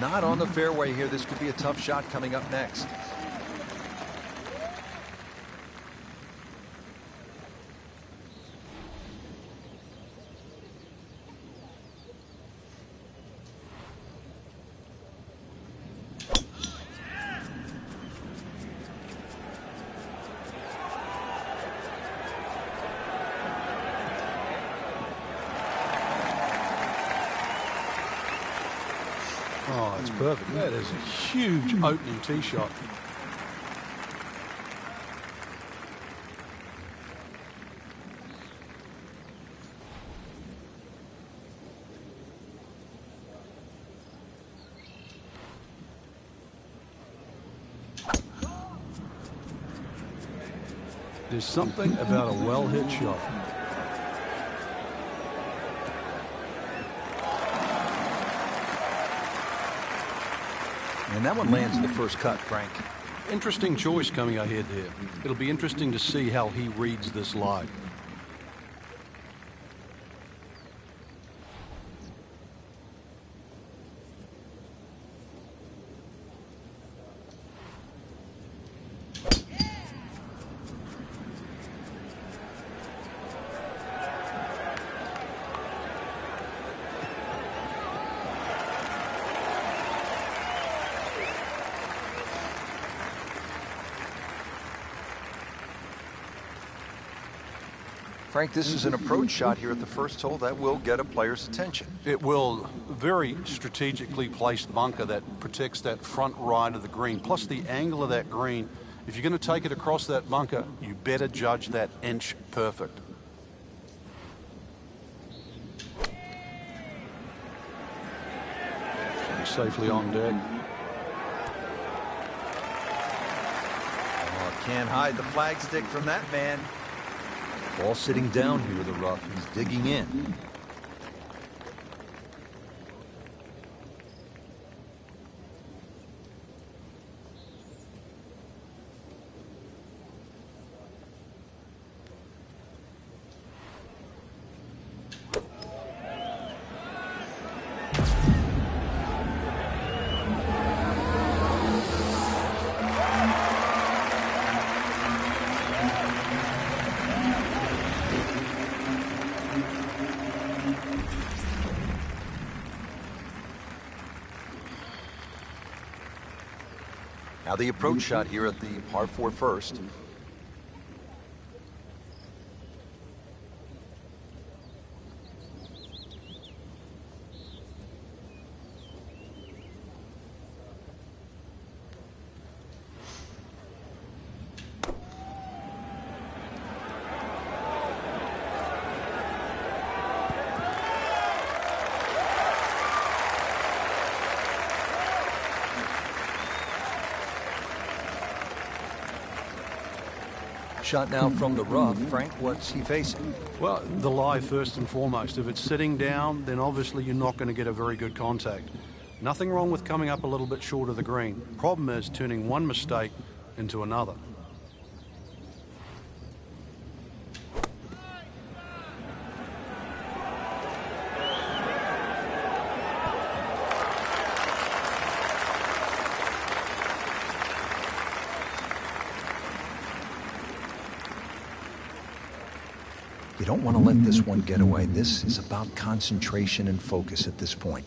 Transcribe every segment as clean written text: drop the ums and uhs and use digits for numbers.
Not on the fairway here. This could be a tough shot coming up next. Oh, it's perfect. That is a huge opening tee shot. There's something about a well-hit shot. And that one lands in the first cut, Frank. Interesting choice coming ahead here. It'll be interesting to see how he reads this lie. Frank, this is an approach shot here at the first hole that will get a player's attention. It will very strategically placed bunker that protects that front right of the green, plus the angle of that green. If you're going to take it across that bunker, you better judge that inch perfect. Safely on deck. Oh, can't hide the flagstick from that man. Ball sitting down here in the rough. He's digging in. Now the approach shot here at the par 4 first. Shot now from the rough. Frank, what's he facing? Well, the lie first and foremost. If it's sitting down, then obviously you're not going to get a very good contact. Nothing wrong with coming up a little bit short of the green. Problem is turning one mistake into another. You don't want to let this one get away. This is about concentration and focus at this point.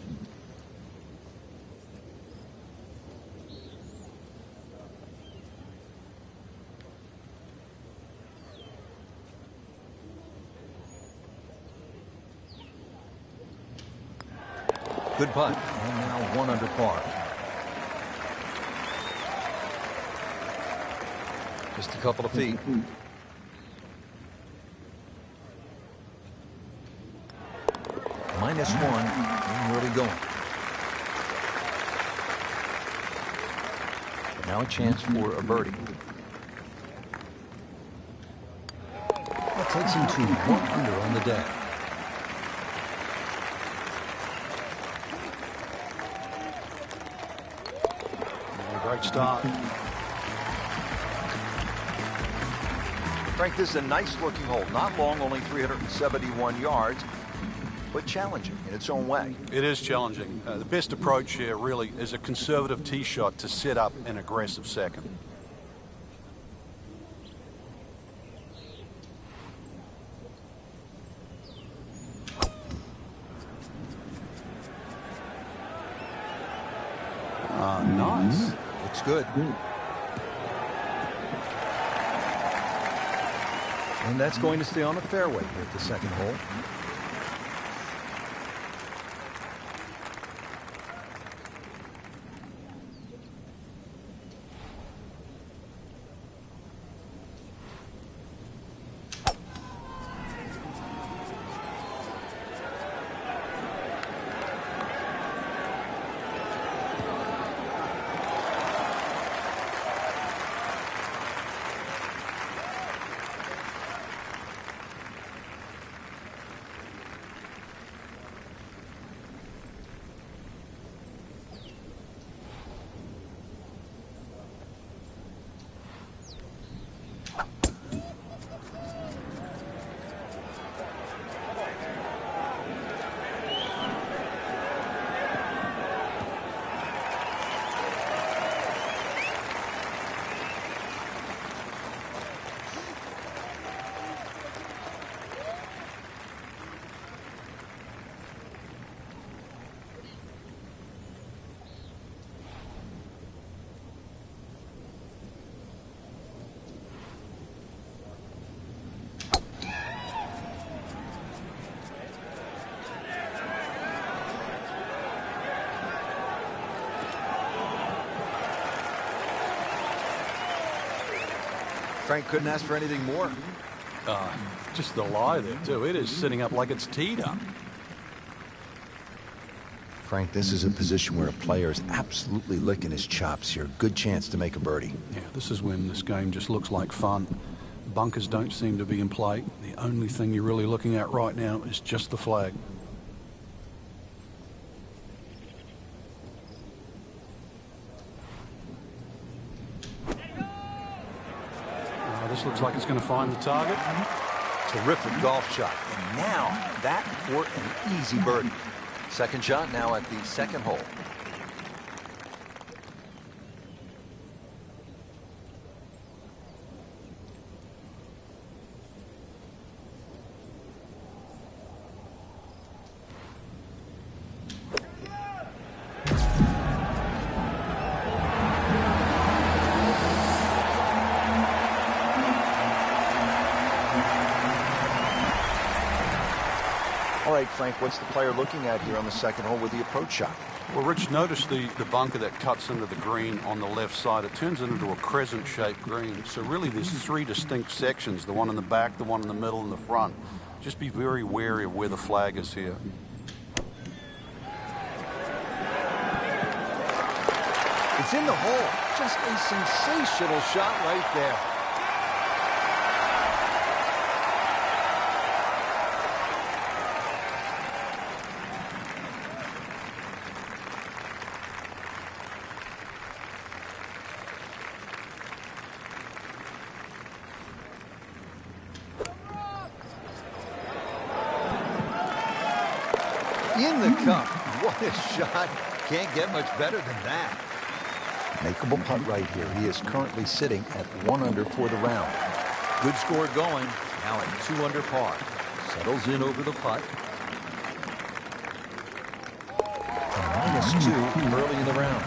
Good putt. And now 1 under par. Just a couple of feet. -1, and really going. But now a chance for a birdie. That takes him to 1 under on the day. Great start. Frank, this is a nice looking hole. Not long, only 371 yards. but challenging in its own way. It is challenging. The best approach here really is a conservative tee shot to set up an aggressive second. Nice. Looks good. And that's going to stay on the fairway here at the second hole. Frank couldn't ask for anything more. Just the lie there, too. It is sitting up like it's teed up. Frank, this is a position where a player is absolutely licking his chops here. Good chance to make a birdie. Yeah, this is when this game just looks like fun. Bunkers don't seem to be in play. The only thing you're really looking at right now is just the flag. This looks like it's going to find the target. Terrific golf shot. And now that for an easy birdie. Second shot now at the second hole. All right, Frank, what's the player looking at here on the second hole with the approach shot? Well, Rich, notice the bunker that cuts into the green on the left side. It turns it into a crescent-shaped green. So really there's three distinct sections, the one in the back, the one in the middle, and the front. Just be very wary of where the flag is here. It's in the hole. Just a sensational shot right there. In the cup. What a shot. Can't get much better than that. Makeable putt right here. He is currently sitting at 1 under for the round. Good score going. Now at 2 under par. Settles in over the putt. And -2 early in the round.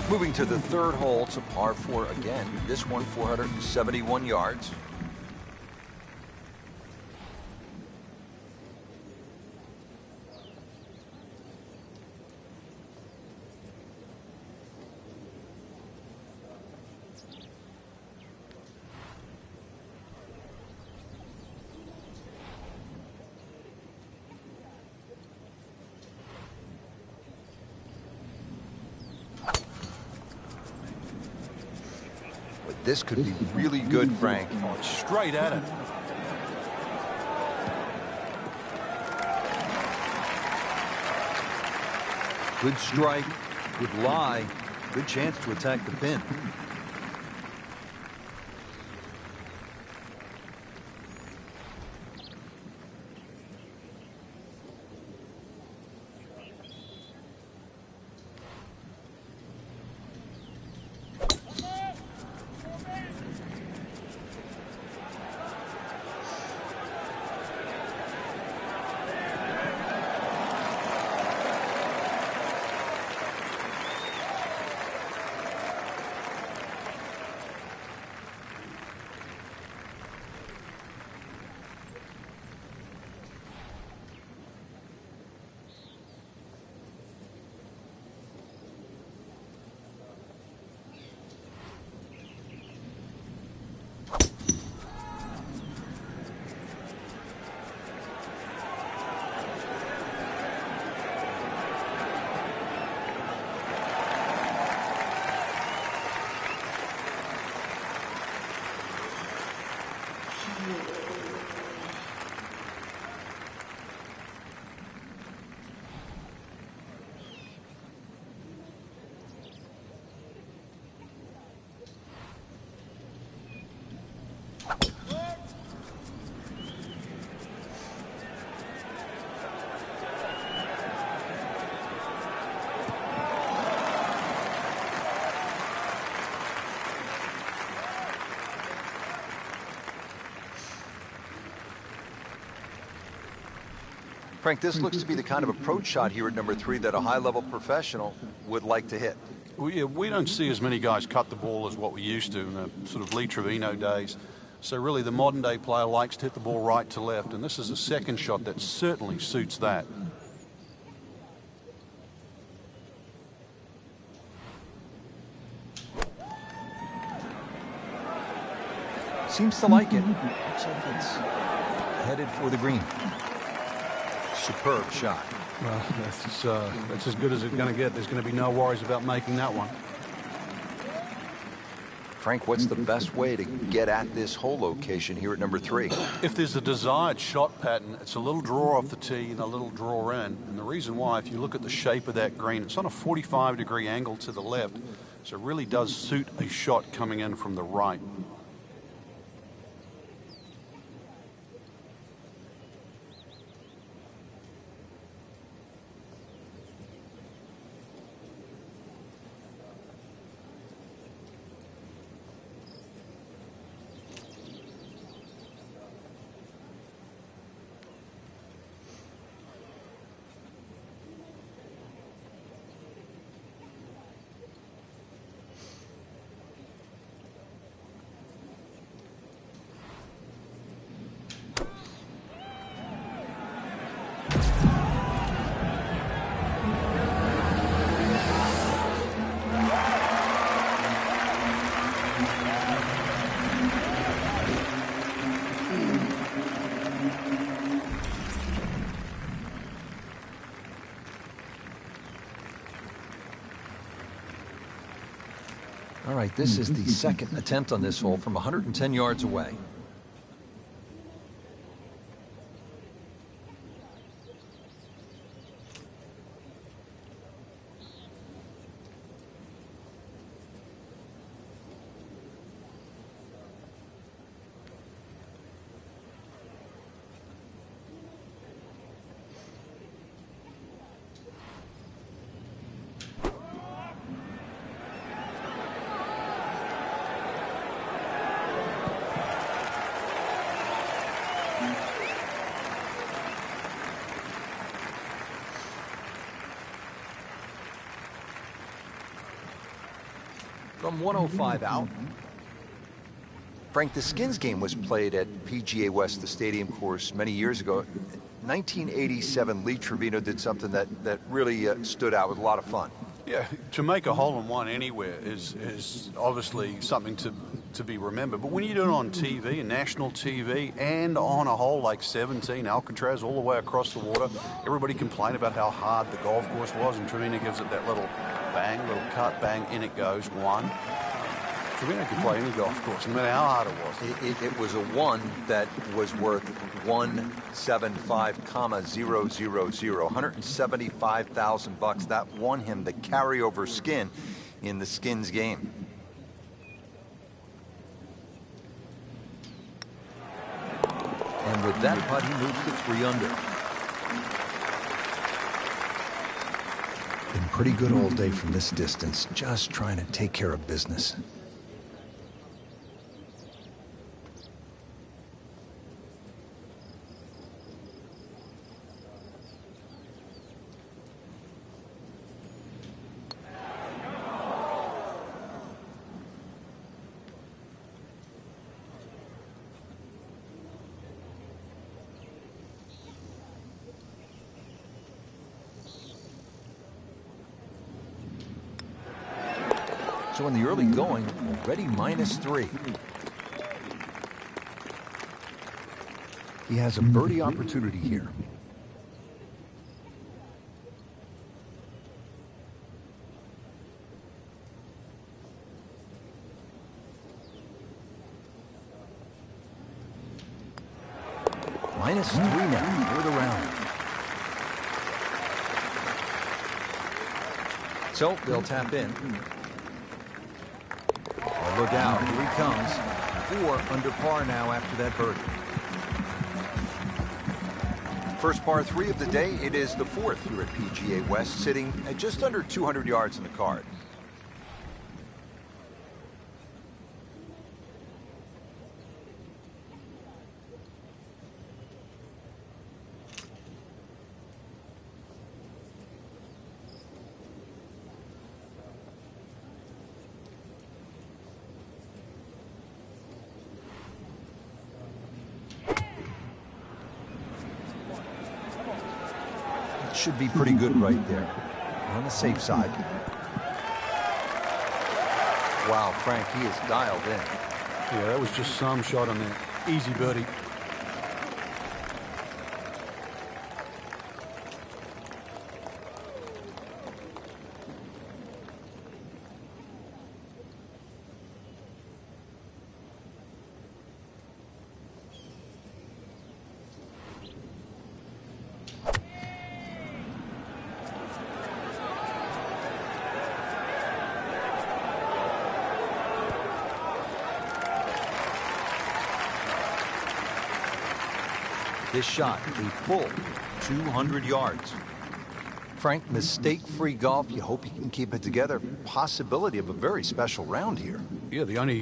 Moving to the third hole, it's a par 4 again. This one 471 yards. This could be really good, Frank. Oh, it's straight at it. Good strike, good lie, good chance to attack the pin. Frank, this looks to be the kind of approach shot here at number 3 that a high-level professional would like to hit. We don't see as many guys cut the ball as what we used to in the sort of Lee Trevino days. So really the modern day player likes to hit the ball right to left, and this is a second shot that certainly suits that. Seems to like it. Looks like it's headed for the green. Superb shot. Well, that's as good as it's going to get. There's going to be no worries about making that one. Frank, what's the best way to get at this hole location here at number 3? If there's a desired shot pattern, it's a little draw off the tee and a little draw in. And the reason why, if you look at the shape of that green, it's on a 45-degree angle to the left. So it really does suit a shot coming in from the right. All right, this is the second attempt on this hole from 110 yards away. From 105 out. Frank, the Skins game was played at PGA West, the stadium course, many years ago. 1987, Lee Trevino did something that really stood out with a lot of fun. Yeah, to make a hole-in-one anywhere is obviously something to be remembered. But when you do it on TV, and national TV, and on a hole like 17, Alcatraz, all the way across the water, everybody complained about how hard the golf course was, and Trevino gives it that little bang, little cut, bang, in it goes, one. Trevino could play any golf course, no matter how hard it was. It was a one that was worth 175,000, 175,000 bucks. That won him the carryover skin in the Skins game. And with that putt, he moves to 3 under. Been pretty good all day from this distance, just trying to take care of business. So in the early going, already -3. He has a birdie opportunity here. -3 now for the round. So they'll tap in. Look out, here he comes. 4 under par now after that birdie. First par 3 of the day. It is the 4th here at PGA West, sitting at just under 200 yards in the card. should be pretty good right there. On the safe side. Wow, Frank, he is dialed in. Yeah, that was just some shot on there. Easy birdie. This shot, a full 200 yards. Frank, mistake-free golf. You hope you can keep it together. Possibility of a very special round here. Yeah, the only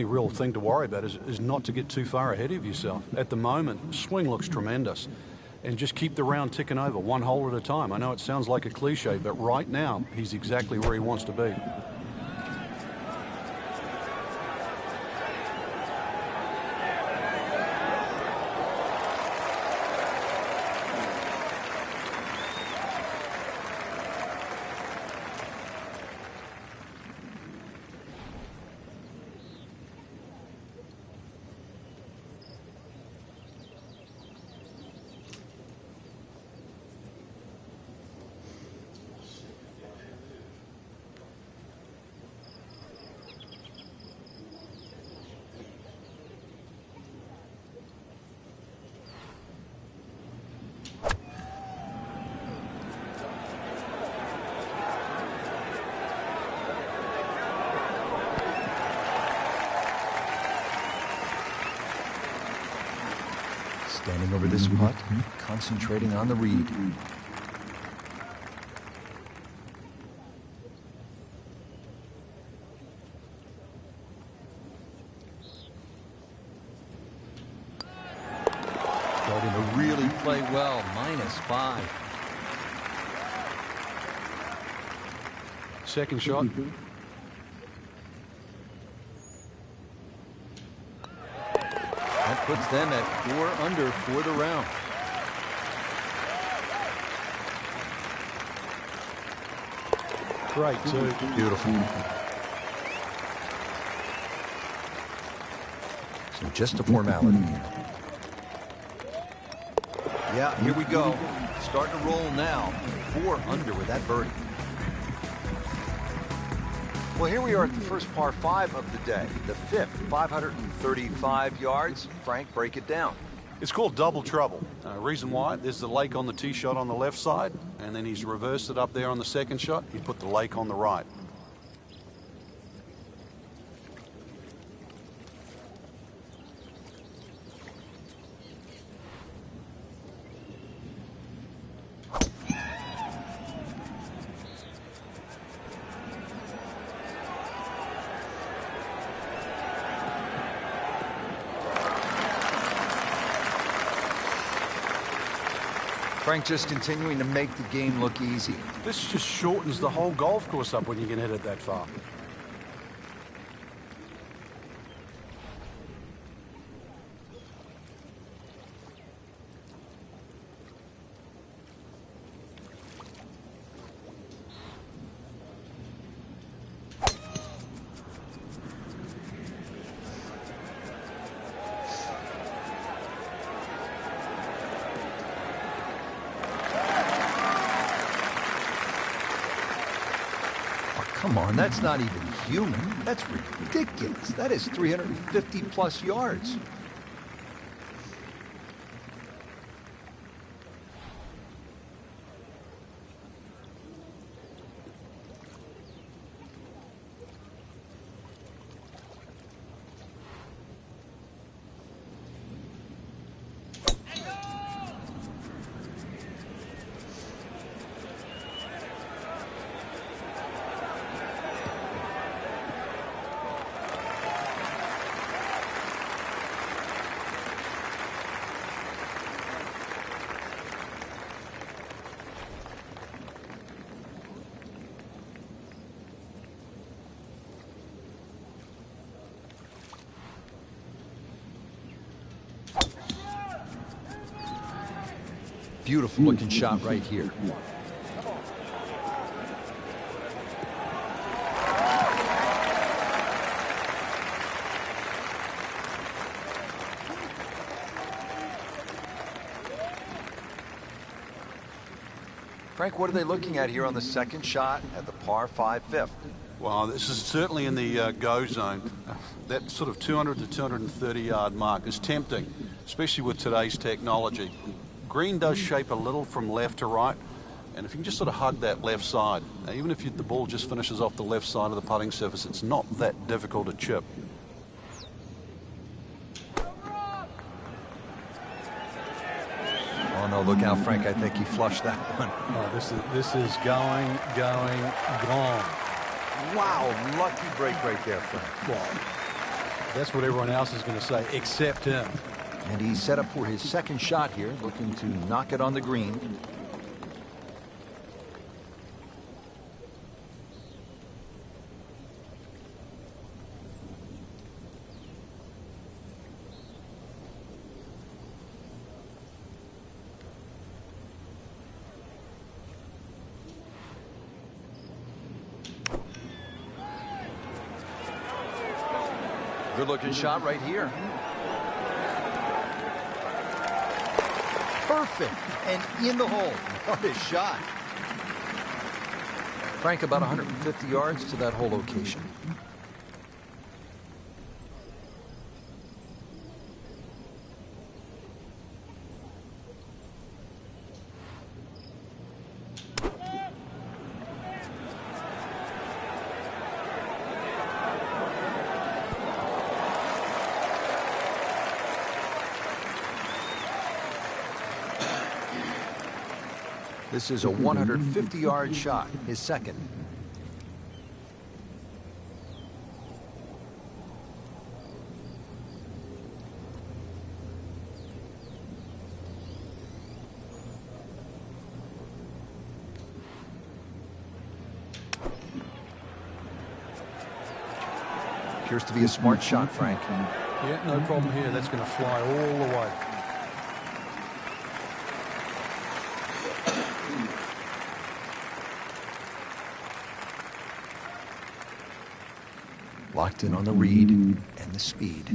real thing to worry about is not to get too far ahead of yourself. At the moment, swing looks tremendous. And just keep the round ticking over, one hole at a time. I know it sounds like a cliche, but right now, he's exactly where he wants to be. Standing over this putt, concentrating on the read. Starting to really play well, -5. Second shot. That puts them at 4 under for the round. Great, too. Beautiful. So just a formality here. Yeah, here we go. Starting to roll now. 4 under with that birdie. Well, here we are at the first par 5 of the day. The fifth, 535 yards. Frank, break it down. It's called double trouble. Reason why, there's the lake on the tee shot on the left side, and then he's reversed it up there on the second shot. He put the lake on the right. Frank just continuing to make the game look easy. This just shortens the whole golf course up when you can hit it that far. Come on, that's not even human. That's ridiculous. That is 350 plus yards. Beautiful looking shot right here. Frank, what are they looking at here on the second shot at the par 5 fifth? Well, this is certainly in the go zone. That sort of 200 to 230 yard mark is tempting, especially with today's technology. Green does shape a little from left to right, and if you can just sort of hug that left side, now, even if the ball just finishes off the left side of the putting surface, it's not that difficult to chip. Oh no, look out, Frank. I think he flushed that one. Oh, this is going, gone. Wow, lucky break right there, Frank. Well, that's what everyone else is going to say, except him. And he's set up for his second shot here, looking to knock it on the green. Good looking shot right here. Perfect. And in the hole. What a shot. Frank, about 150 yards to that hole location. This is a 150-yard shot, his second. Appears to be a smart shot, Frank. Yeah, no problem here. That's going to fly all the way. Locked in on the read and the speed.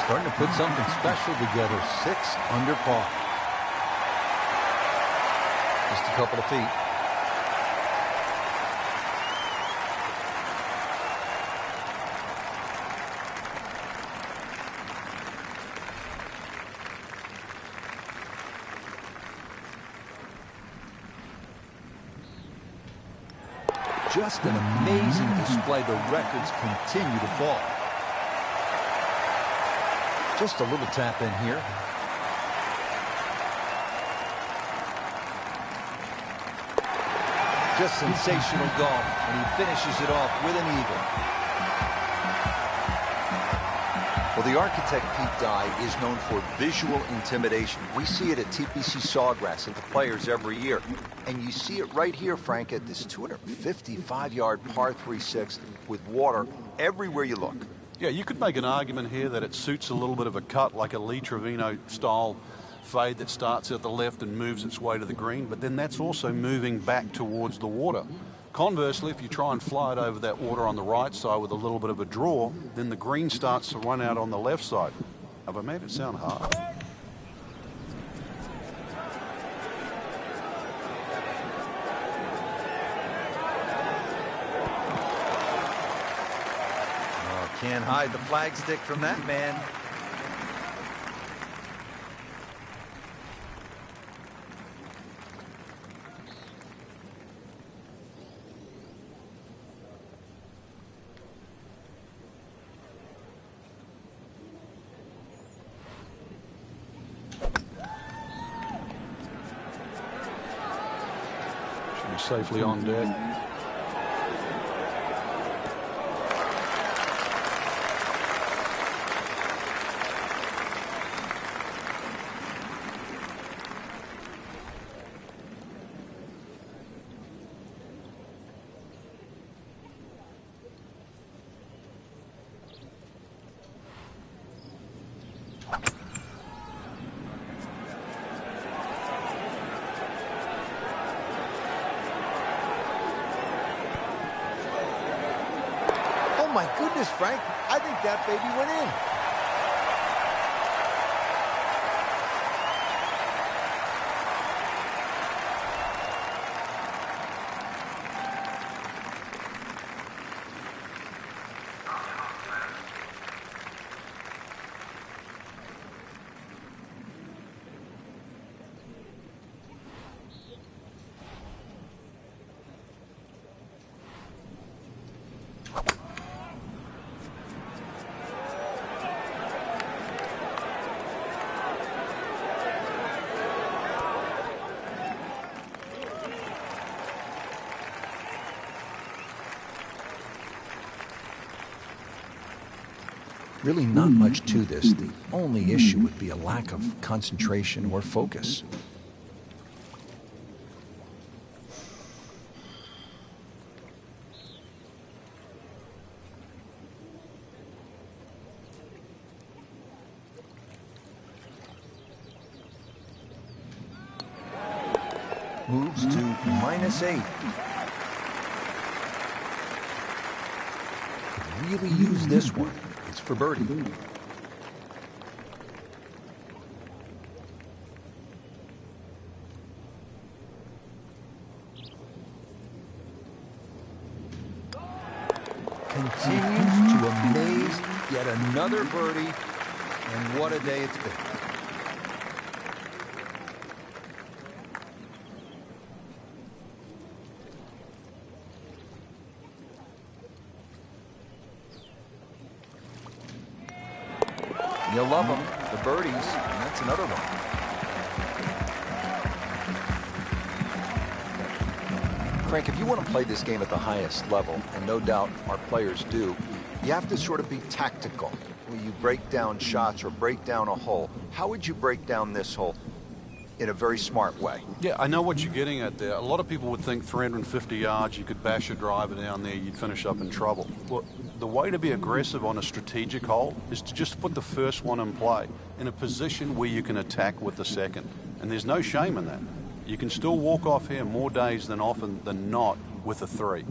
Starting to put something special together. 6 under par. Just a couple of feet. Just an amazing display. The records continue to fall. Just a little tap in here. Just sensational golf, and he finishes it off with an eagle. Well, the architect Pete Dye is known for visual intimidation. We see it at TPC Sawgrass at the Players every year. And you see it right here, Frank, at this 255-yard par 3-6 with water everywhere you look. Yeah, you could make an argument here that it suits a little bit of a cut, like a Lee Trevino style fade that starts at the left and moves its way to the green, but then that's also moving back towards the water. Conversely, if you try and fly it over that water on the right side with a little bit of a draw, then the green starts to run out on the left side. Have I made it sound hard? Oh, can't hide the flagstick from that man. Safely on deck. my goodness, Frank. I think that baby went in. Really not much to this. The only issue would be a lack of concentration or focus. Moves to -8. Could really use this one. It's for birdie. Continues to amaze. Yet another birdie. And what a day it's been. You'll love them, the birdies, and that's another one. Frank, if you want to play this game at the highest level, and no doubt our players do, you have to sort of be tactical. When you break down shots or break down a hole, how would you break down this hole in a very smart way? Yeah, I know what you're getting at there. A lot of people would think 350 yards, you could bash a driver down there, you'd finish up in trouble. Well, the way to be aggressive on a strategic hole is to just put the first one in play in a position where you can attack with the second. And there's no shame in that. You can still walk off here more days than often than not with a 3.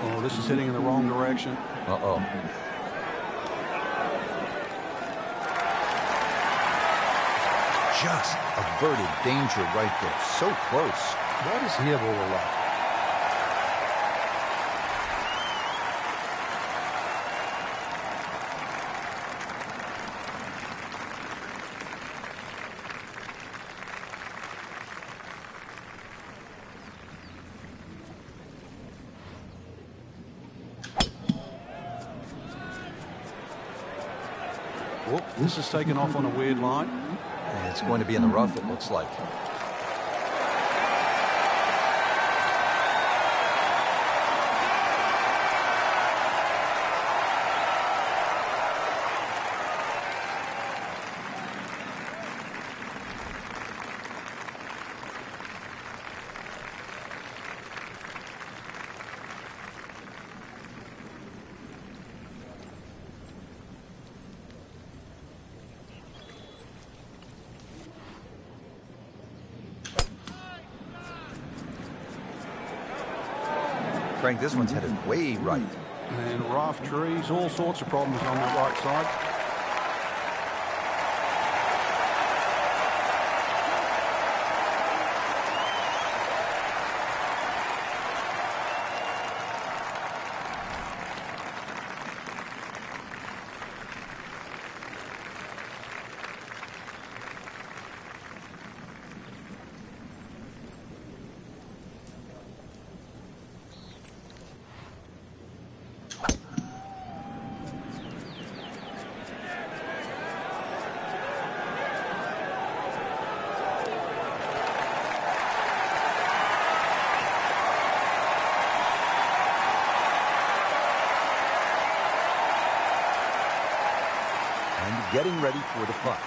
Oh, this is heading in the wrong direction. Uh-oh. Just averted danger right there. So close. Why does he have all the luck? Well, this is taken off on a weird line. And it's going to be in the rough, it looks like. Frank, this one's headed way right. And rough trees, all sorts of problems on that right side. Getting ready for the putt.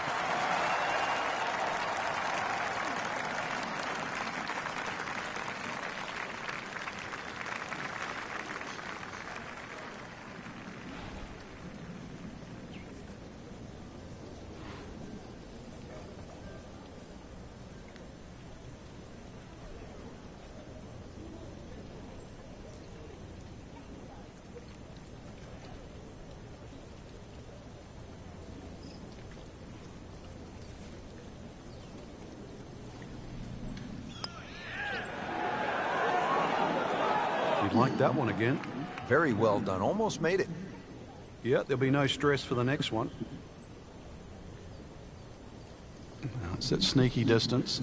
like that one again. Very well done. Almost made it. Yeah, there'll be no stress for the next one. Now it's at sneaky distance.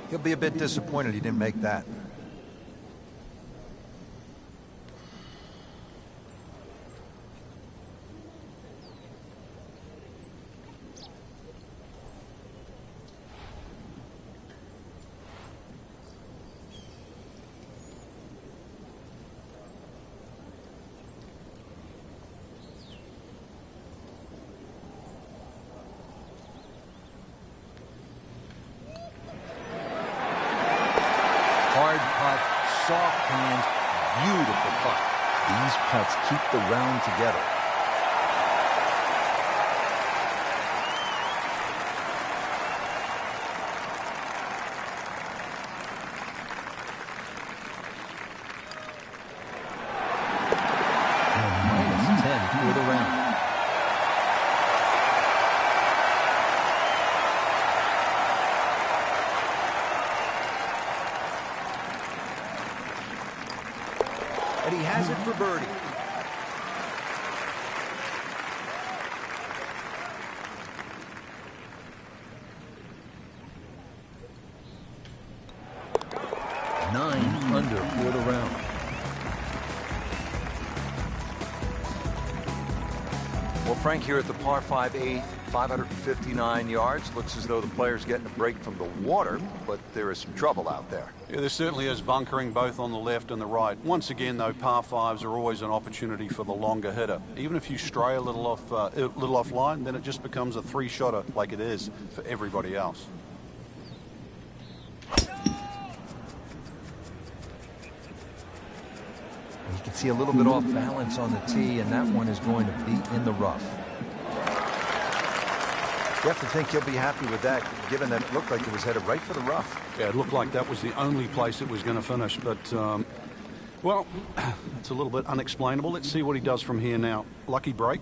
He'll be a bit disappointed he didn't make that. Hard putt, soft hands, beautiful putt. These putts keep the round together. And -10 for the round. And he has it for birdie. Nine under for the round. Well, Frank, here at the par 5 8, 559 yards. Looks as though the player's getting a break from the water, but there is some trouble out there. Yeah, there certainly is bunkering both on the left and the right. Once again, though, par fives are always an opportunity for the longer hitter. Even if you stray a little offline, then it just becomes a three-shotter like it is for everybody else. You can see a little bit off balance on the tee, and that one is going to be in the rough. You have to think he'll be happy with that, given that it looked like it was headed right for the rough. Yeah, it looked like that was the only place it was going to finish, but, well, it's a little bit unexplainable. Let's see what he does from here now. Lucky break.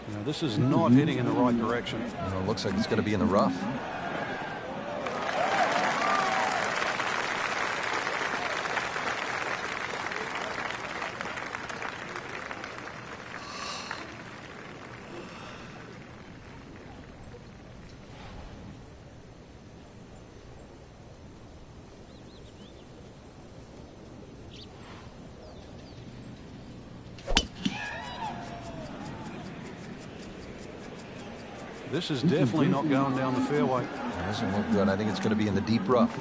Now, this is not heading in the right direction. It looks like it's going to be in the rough. This is definitely not going down the fairway. It doesn't look good. I think it's going to be in the deep rough.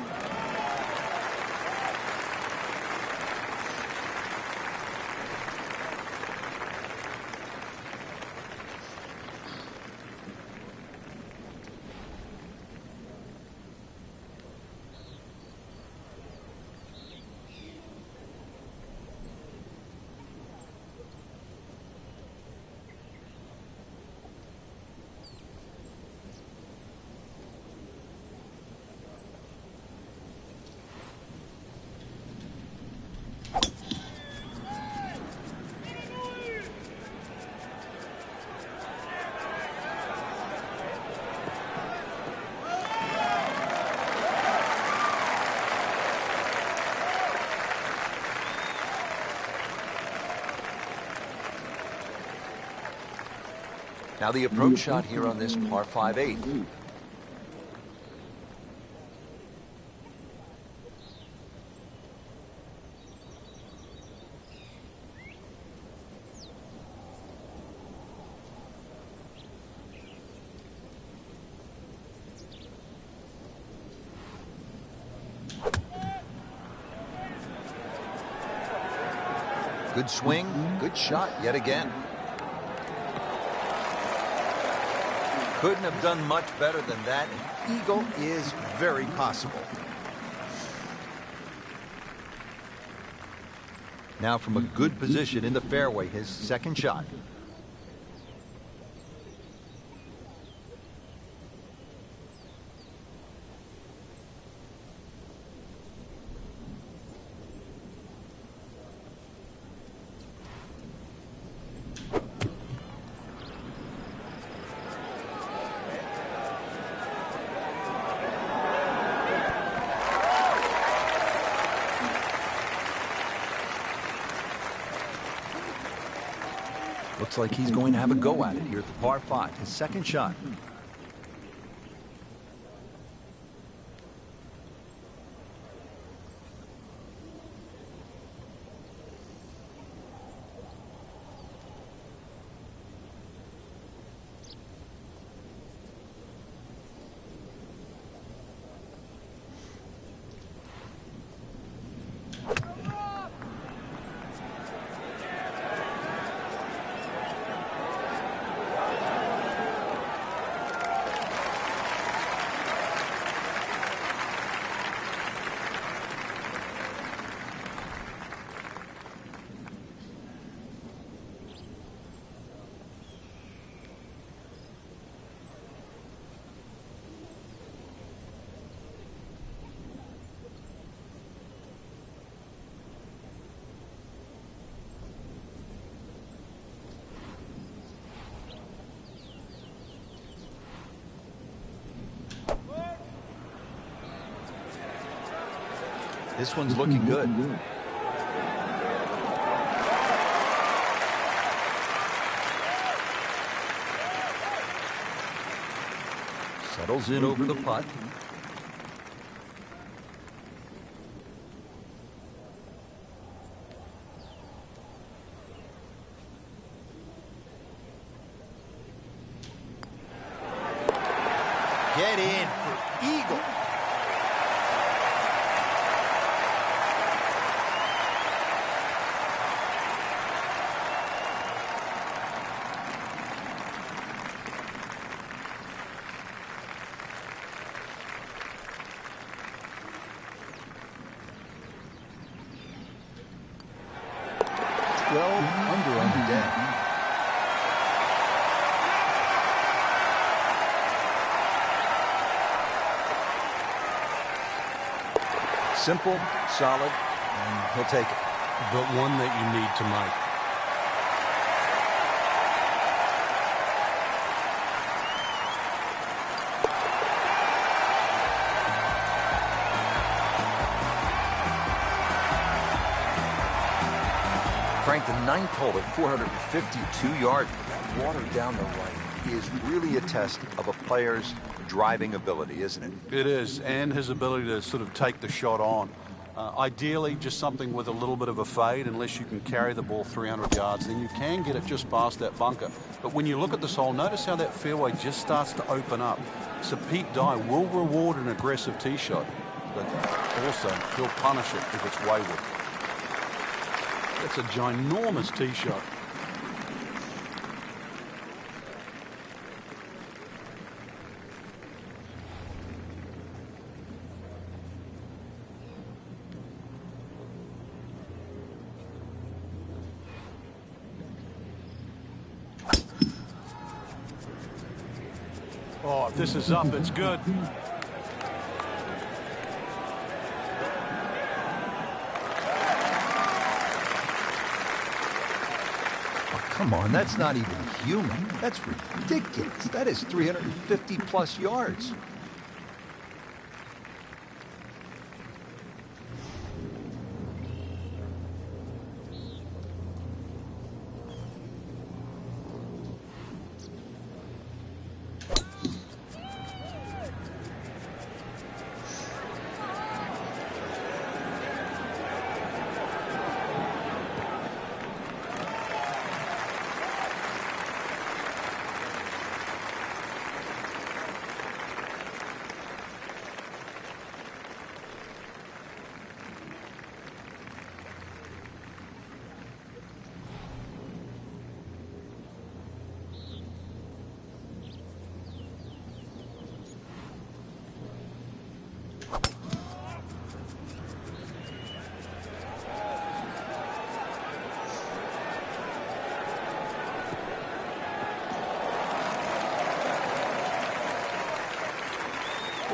Now the approach shot here on this par 5 8. Good swing, good shot yet again. Couldn't have done much better than that. An eagle is very possible. Now from a good position in the fairway, his second shot. Looks like he's going to have a go at it here at the par 5, his second shot. This one's looking good. Settles in over the putt. Get in for eagle. Under on the day. Simple, solid, and he'll take it. But one that you need to make. Frank, the ninth hole at 452 yards with that water down the right is really a test of a player's driving ability, isn't it? It is, and his ability to sort of take the shot on. Ideally, just something with a little bit of a fade, unless you can carry the ball 300 yards, then you can get it just past that bunker. But when you look at this hole, notice how that fairway just starts to open up. So Pete Dye will reward an aggressive tee shot, but also he'll punish it if it's wayward. That's a ginormous tee shot. Oh, if this is up, it's good. Come on, that's not even human. That's ridiculous. That is 350 plus yards.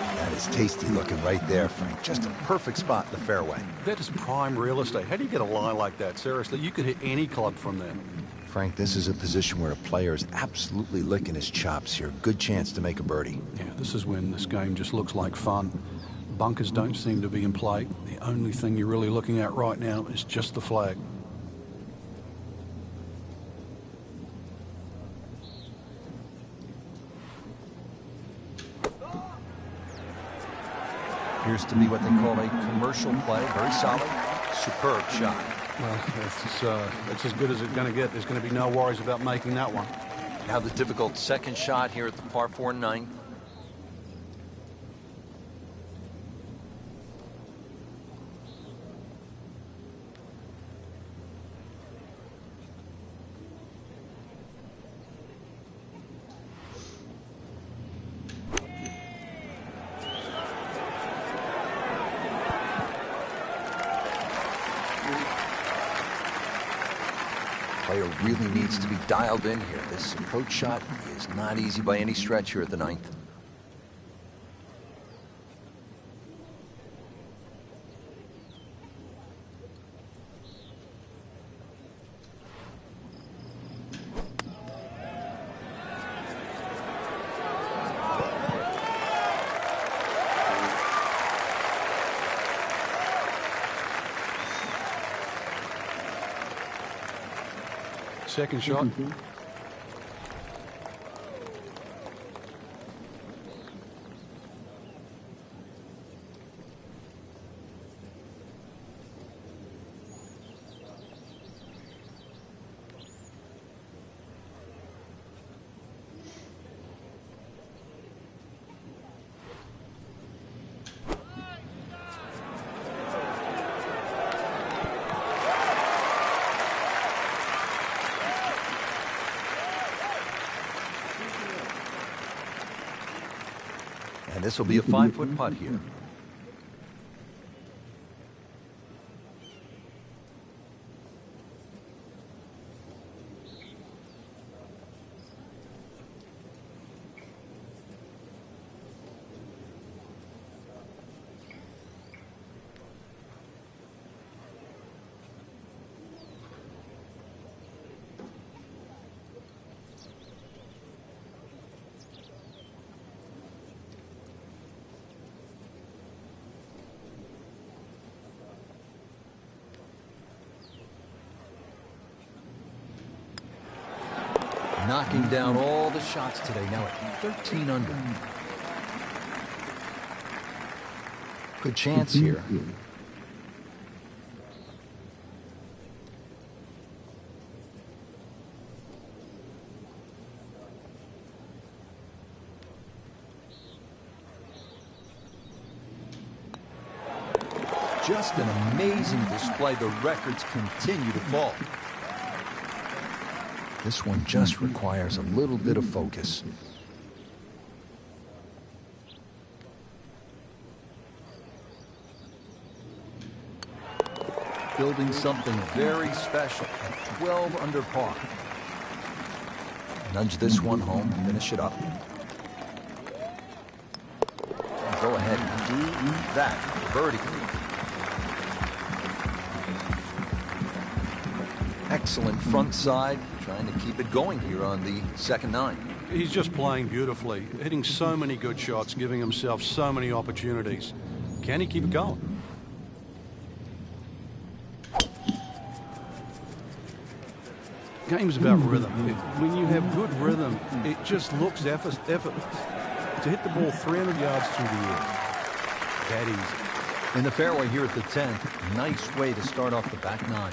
That is tasty looking right there, Frank. Just a perfect spot in the fairway. That is prime real estate. How do you get a lie like that? Seriously, you could hit any club from there. Frank, this is a position where a player is absolutely licking his chops here. Good chance to make a birdie. Yeah, this is when this game just looks like fun. Bunkers don't seem to be in play. The only thing you're really looking at right now is just the flag. Appears to be what they call a commercial play. Very solid, superb shot. Well, it's as good as it's going to get. There's going to be no worries about making that one. Now the difficult second shot here at the par 4 ninth. Player really needs to be dialed in here. This approach shot is not easy by any stretch here at the ninth. Second shot. And this will be a 5-foot putt here. Knocking down all the shots today, now at 13 under. Good chance here. Just an amazing display. The records continue to fall. This one just requires a little bit of focus. Building something very special at 12 under par. Nudge this one home, finish it up. And go ahead and do that. Birdie. Excellent front side. Trying to keep it going here on the second nine. He's just playing beautifully, hitting so many good shots, giving himself so many opportunities. Can he keep it going? Game's about rhythm. When you have good rhythm, it just looks effortless. To hit the ball 300 yards through the air, that easy. In the fairway here at the 10th, nice way to start off the back nine.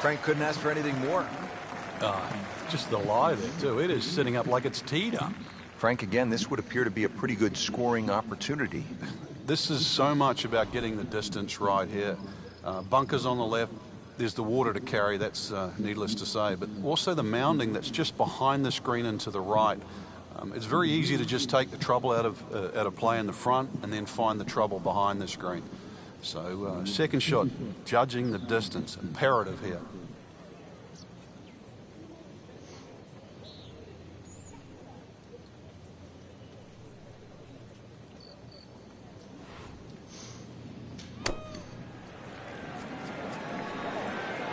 Frank couldn't ask for anything more. Just the lie there, too. It is sitting up like it's teed up. Frank, again, this would appear to be a pretty good scoring opportunity. This is so much about getting the distance right here. Bunkers on the left, there's the water to carry, that's needless to say, but also the mounding that's just behind the screen and to the right. It's very easy to just take the trouble out of play in the front and then find the trouble behind the screen. So second shot, judging the distance, imperative here.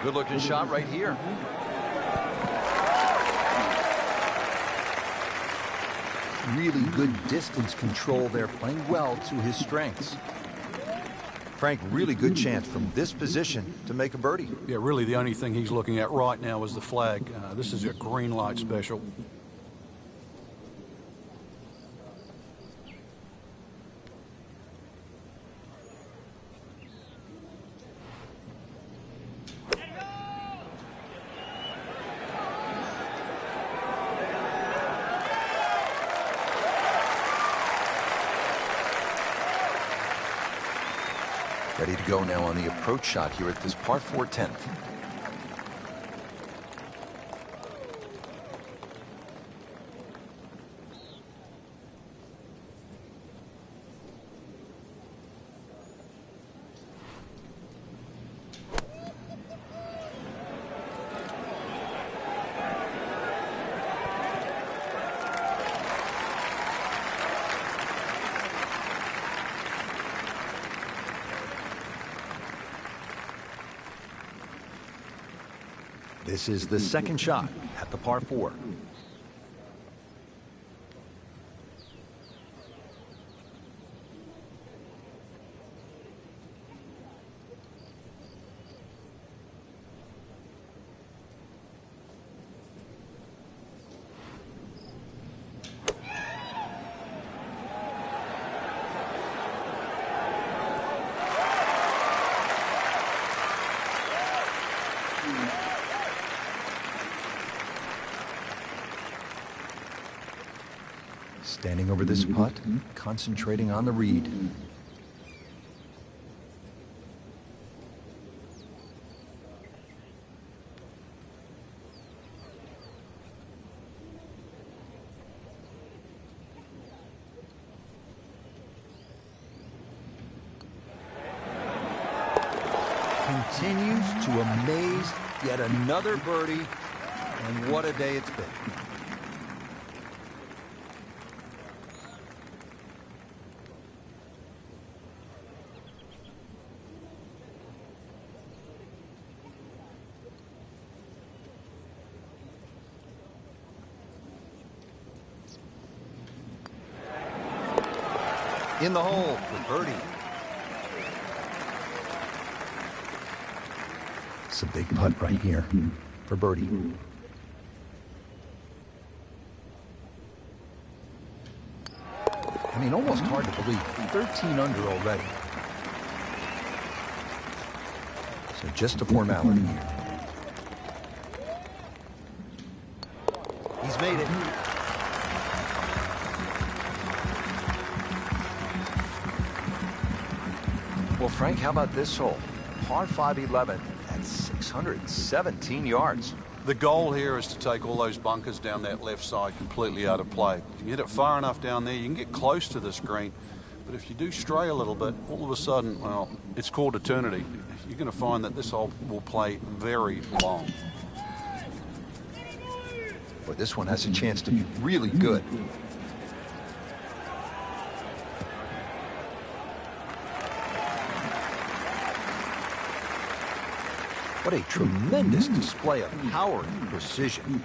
Good-looking shot right here. Really good distance control there, playing well to his strengths. Frank, really good chance from this position to make a birdie. Yeah, really the only thing he's looking at right now is the flag. This is a green light special. Ready to go now on the approach shot here at this par 4 10th. This is the second shot at the par 4. Standing over this putt, concentrating on the read. Continues to amaze, yet another birdie, and what a day it's been. In the hole for birdie. It's a big putt right here for birdie. I mean, almost hard to believe. 13 under already. So just a formality here. He's made it. Well, Frank, how about this hole? Par 5 11 at 617 yards. The goal here is to take all those bunkers down that left side completely out of play. If you hit it far enough down there, you can get close to this green. But if you do stray a little bit, all of a sudden, well, it's called eternity. You're going to find that this hole will play very long. Well, this one has a chance to be really good. What a tremendous display of power and precision.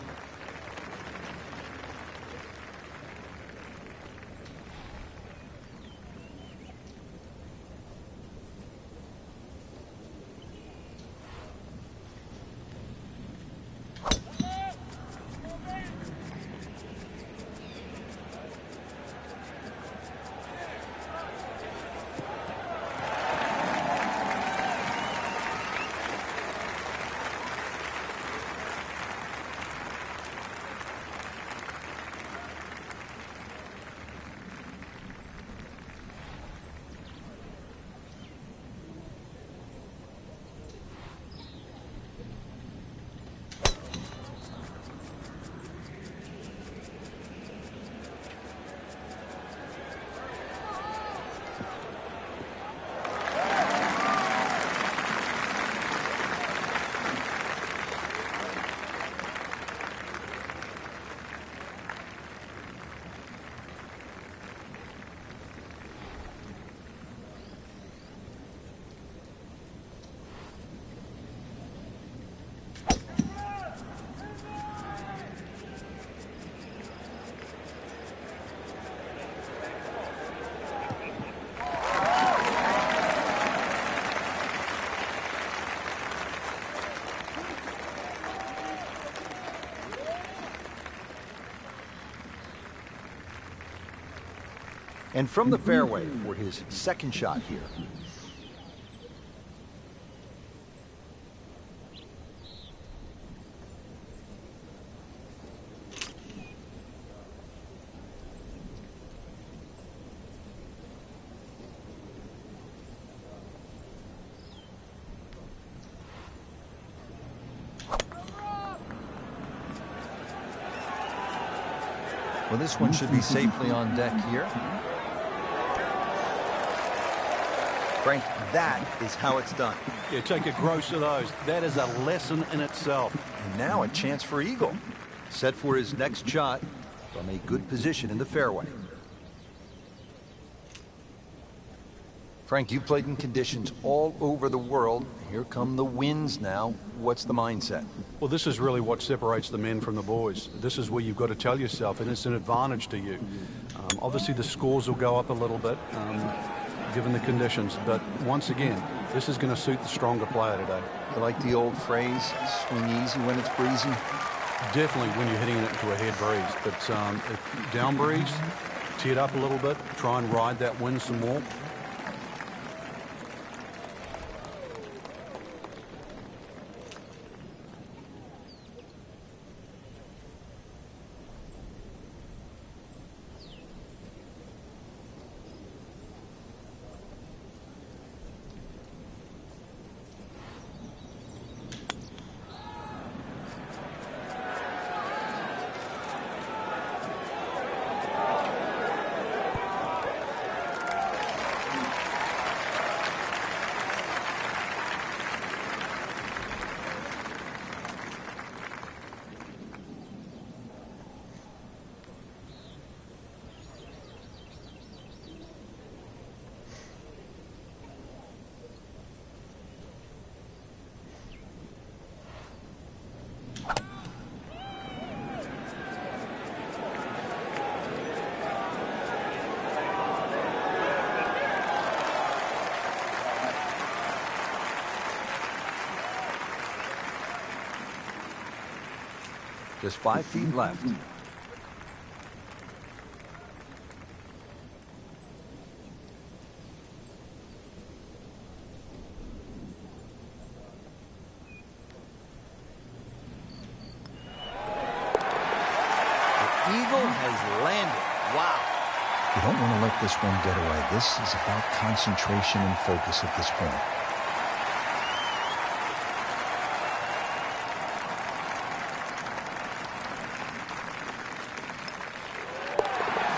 And from the fairway for his second shot here. Well, this one should be safely on deck here. Frank, that is how it's done. Yeah, take a gross of those. That is a lesson in itself. And now a chance for eagle. Set for his next shot from a good position in the fairway. Frank, you played in conditions all over the world. Here come the winds now. What's the mindset? Well, this is really what separates the men from the boys. This is where you've got to tell yourself, and it's an advantage to you. Obviously, the scores will go up a little bit, given the conditions. But once again, this is going to suit the stronger player today. I like the old phrase, swing easy when it's breezy. Definitely when you're hitting it into a head breeze. But if down breeze, tee it up a little bit, try and ride that wind some more. Just 5 feet left. Eagle has landed. Wow. You don't want to let this one get away. This is about concentration and focus at this point.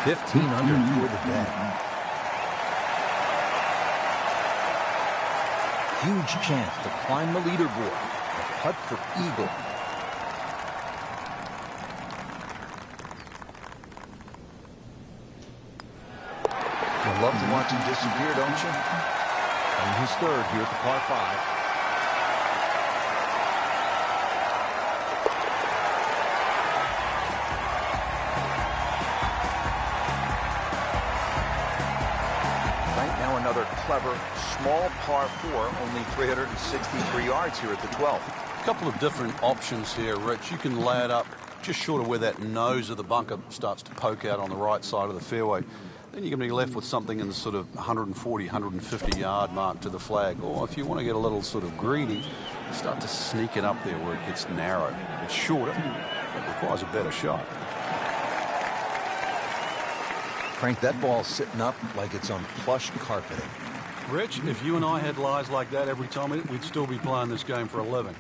$15 under for the day. Huge chance to climb the leaderboard. A putt for eagle. You love to watch him disappear, don't you? And his third here at the par 5. Another clever, small par 4, only 363 yards here at the 12th. A couple of different options here, Rich. You can lay it up just short of where that nose of the bunker starts to poke out on the right side of the fairway. Then you're going to be left with something in the sort of 140, 150 yard mark to the flag. Or if you want to get a little sort of greedy, start to sneak it up there where it gets narrow. It's shorter, but requires a better shot. Frank, that ball's sitting up like it's on plush carpeting. Rich, if you and I had lies like that every time, we'd still be playing this game for a living.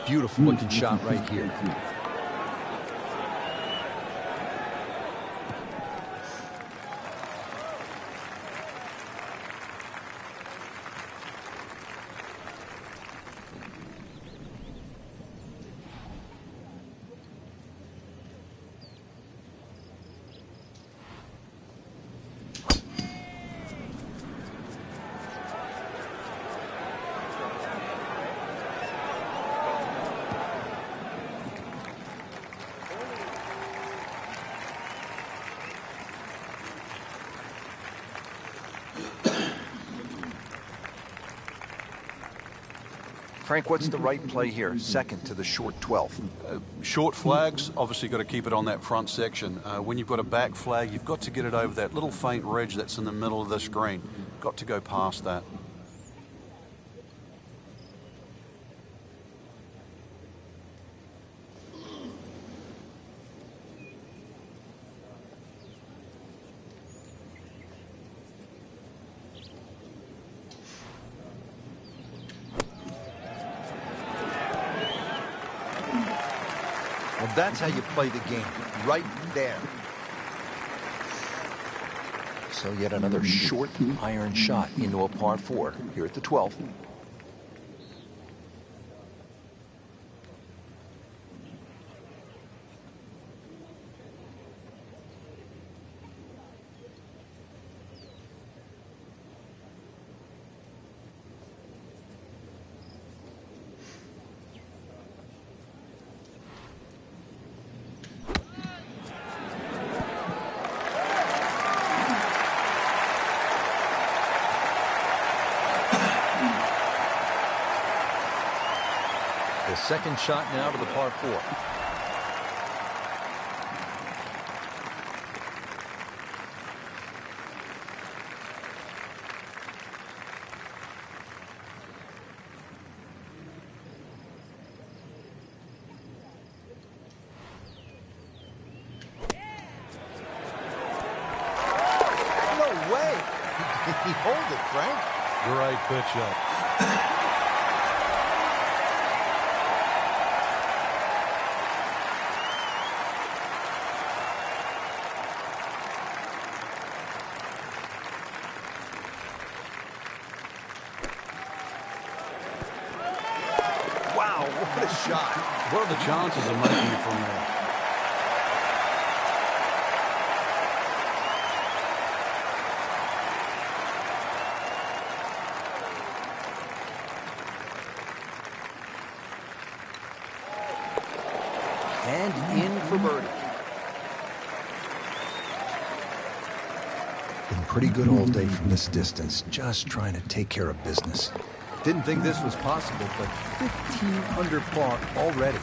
Beautiful looking shot right here. Frank, what's the right play here? Second to the short 12th. Short flags, obviously got to keep it on that front section. When you've got a back flag, you've got to get it over that little faint ridge that's in the middle of this green. Got to go past that. Well, that's how you play the game, right there. So yet another short iron shot into a par 4 here at the 12th. The second shot now to the par 4. No way! He holed it, Frank. Great pitch up. Wow, what a shot. What are the chances of making it from there? And in for birdie. Been pretty good all day from this distance, just trying to take care of business. Didn't think this was possible, but 15 under par already.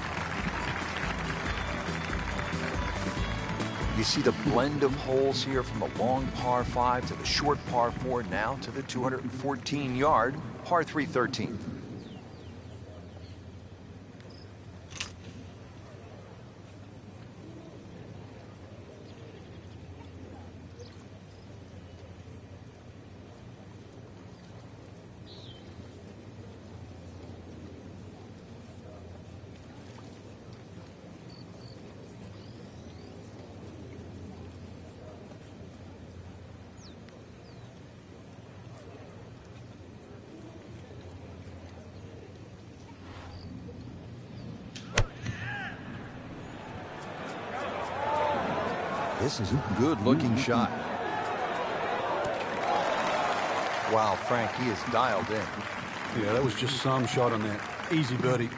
You see the blend of holes here from the long par 5 to the short par 4, now to the 214-yard par 3 13th. This is a good-looking shot. Wow, Frank, he is dialed in. Yeah, that was just some shot on that. Easy birdie.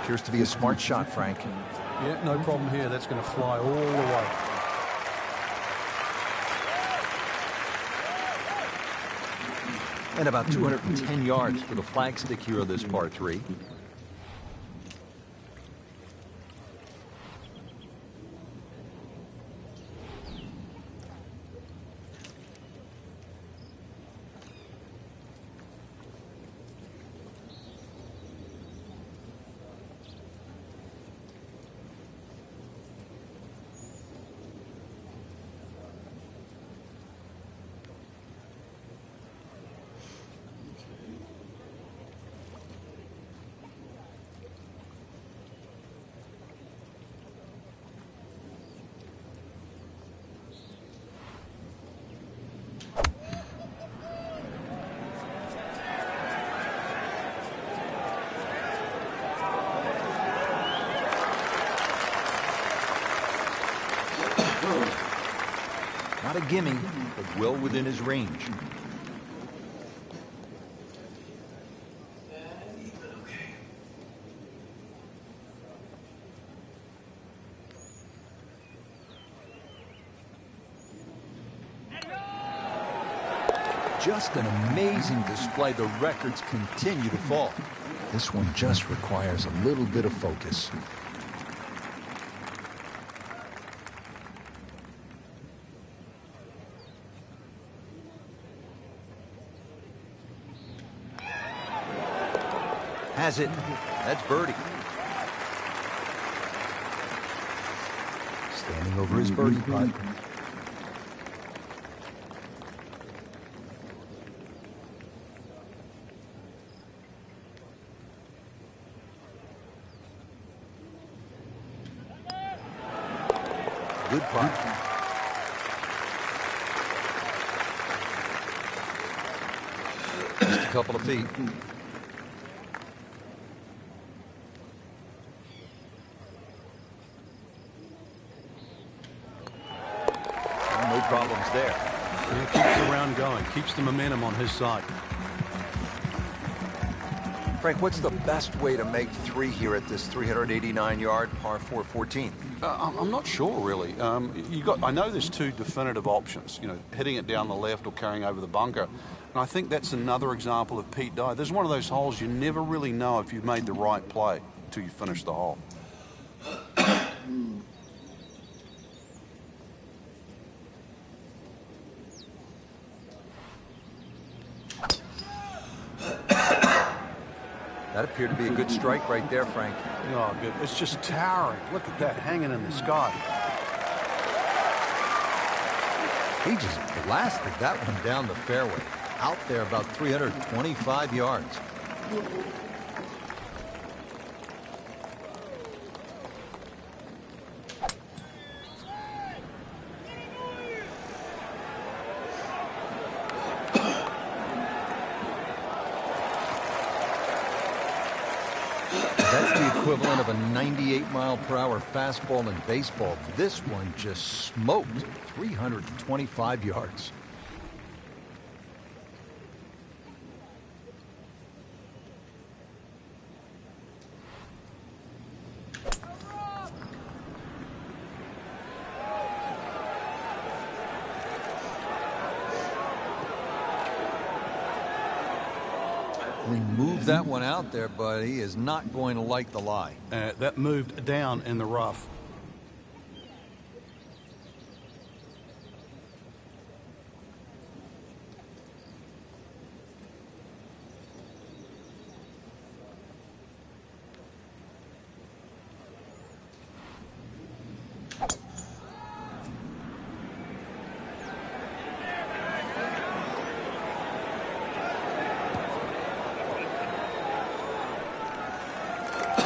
Appears to be a smart shot, Frank. Yeah, no problem here. That's going to fly all the way. And about 210 yards for the flagstick here of this par 3. Not a gimme, but well within his range. Just an amazing display. The records continue to fall. This one just requires a little bit of focus. Has it. That's birdie. Standing over his birdie putt. Good putt. Just a couple of feet. No problems there. Yeah, keeps the round going, keeps the momentum on his side. Frank, what's the best way to make 3 here at this 389-yard par 4 14th? I'm not sure, really. I know there's 2 definitive options, hitting it down the left or carrying over the bunker. And I think that's another example of Pete Dye. There's one of those holes you never really know if you've made the right play until you finish the hole. That appeared to be a good strike right there, Frank. Oh, good. It's just towering. Look at that, hanging in the sky. He just blasted that one down the fairway. Out there about 325 yards. That's the equivalent of a 98-mile-per-hour fastball in baseball. This one just smoked 325 yards. We moved that one out there, but he is not going to like the lie. That moved down in the rough.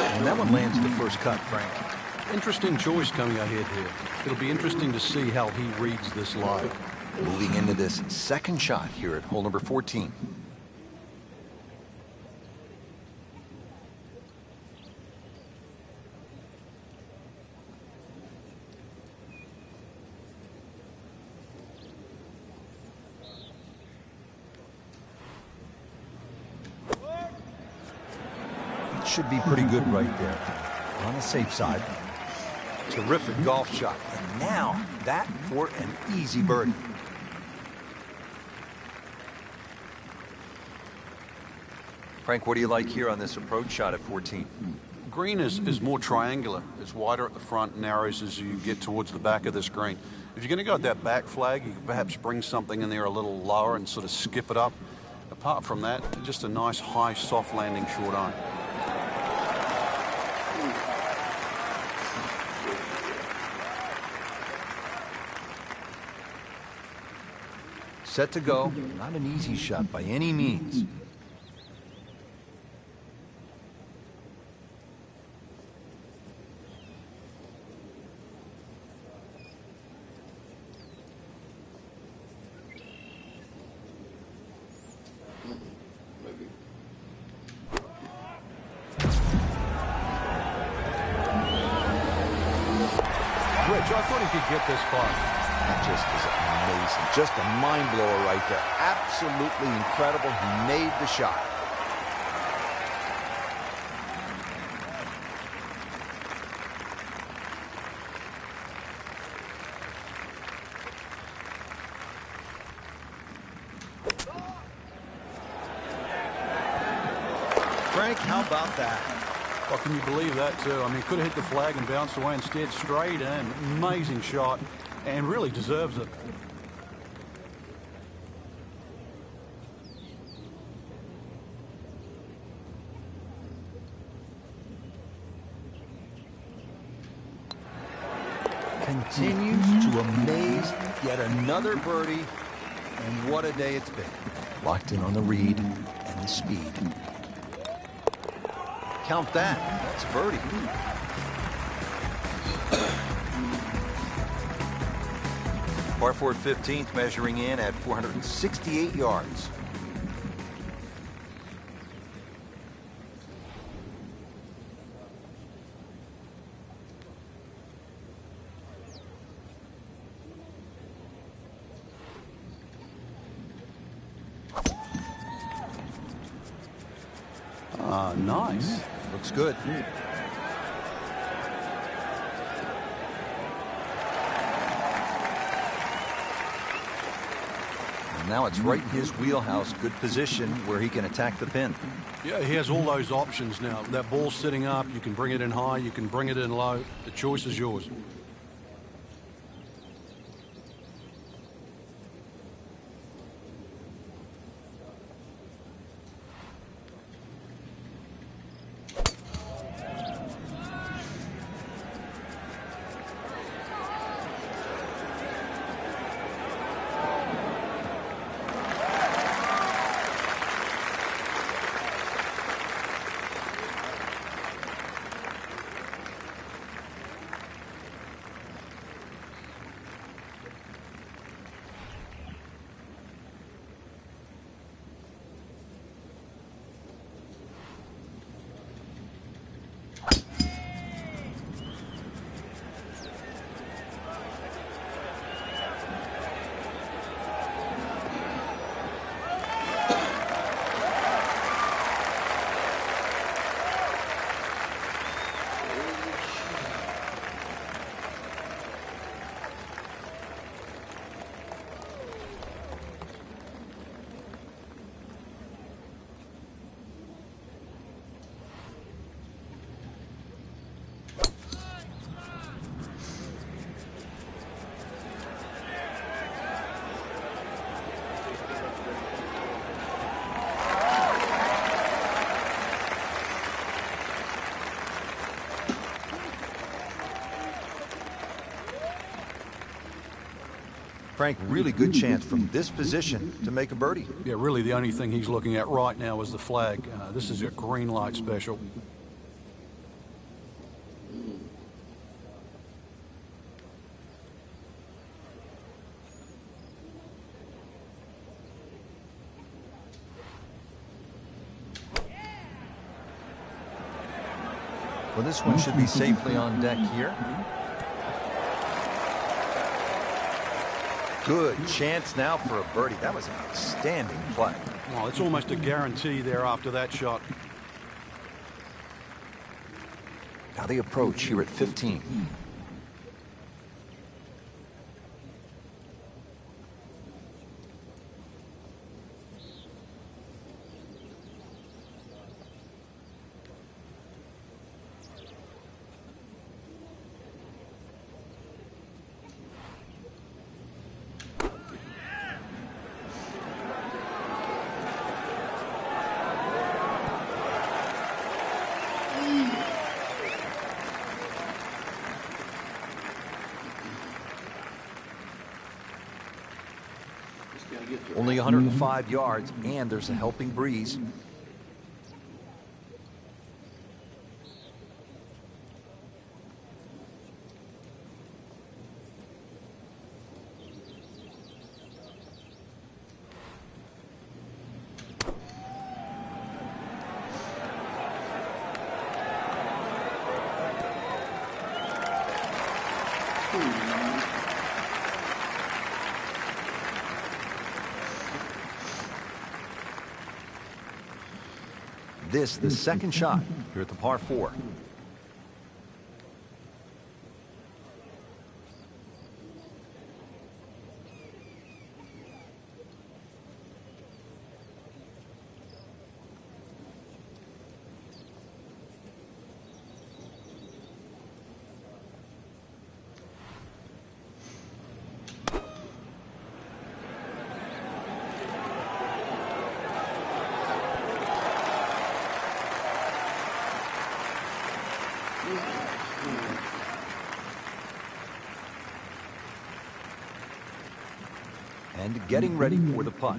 And that one lands the first cut, Frank. Interesting choice coming ahead here. It'll be interesting to see how he reads this lie. Moving into this second shot here at hole number 14. should be pretty good right there. On the safe side. Terrific golf shot. And now, that for an easy birdie. Frank, what do you like here on this approach shot at 14? Green is more triangular. It's wider at the front, narrows as you get towards the back of this green. If you're going to go at that back flag, you can perhaps bring something in there a little lower and sort of skip it up. Apart from that, just a nice, high, soft landing short iron. Set to go. Not an easy shot by any means. Rich, I thought he could get this far. That just is amazing. Just a mind blower right there. Absolutely incredible. He made the shot. Frank, how about that? Well, can you believe that, too? I mean, could have hit the flag and bounced away instead. Straight in. Amazing shot. And really deserves it. Continues to amaze. Yet another birdie. And what a day it's been. Locked in on the read and the speed. Count that. That's a birdie. Par 4 15th, measuring in at 468 yards. Nice. Looks good. And now it's right in his wheelhouse. Good position where he can attack the pin. Yeah, he has all those options now. That ball's sitting up. You can bring it in high. You can bring it in low. The choice is yours. Frank, really good chance from this position to make a birdie. Yeah, really the only thing he's looking at right now is the flag. This is a green light special. Well, this one should be safely on deck here. Good chance now for a birdie. That was an outstanding play. Well, it's almost a guarantee there after that shot. Now the approach here at 15. Only 105 yards, and there's a helping breeze. This, the second shot here at the par 4. And getting ready for the putt.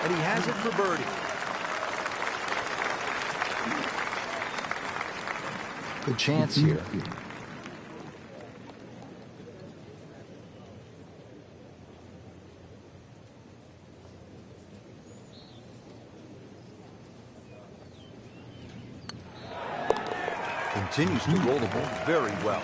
And he has it for birdie. Good chance here. Continues to roll the ball very well.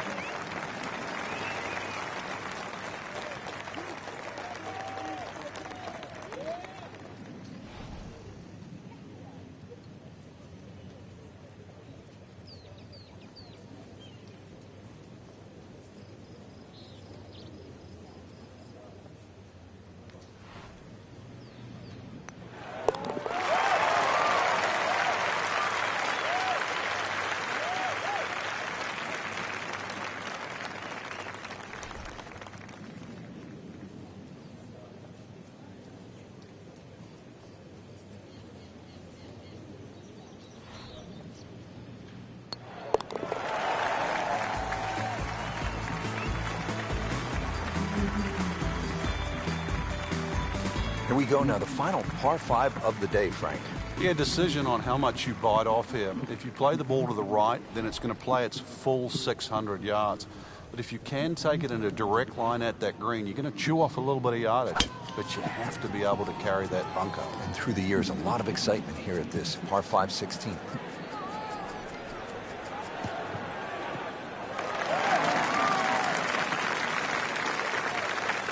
Here we go now, the final par 5 of the day, Frank. Yeah, decision on how much you bite off here. If you play the ball to the right, then it's going to play its full 600 yards. But if you can take it in a direct line at that green, you're going to chew off a little bit of yardage. But you have to be able to carry that bunker. And through the years, a lot of excitement here at this par 5 16.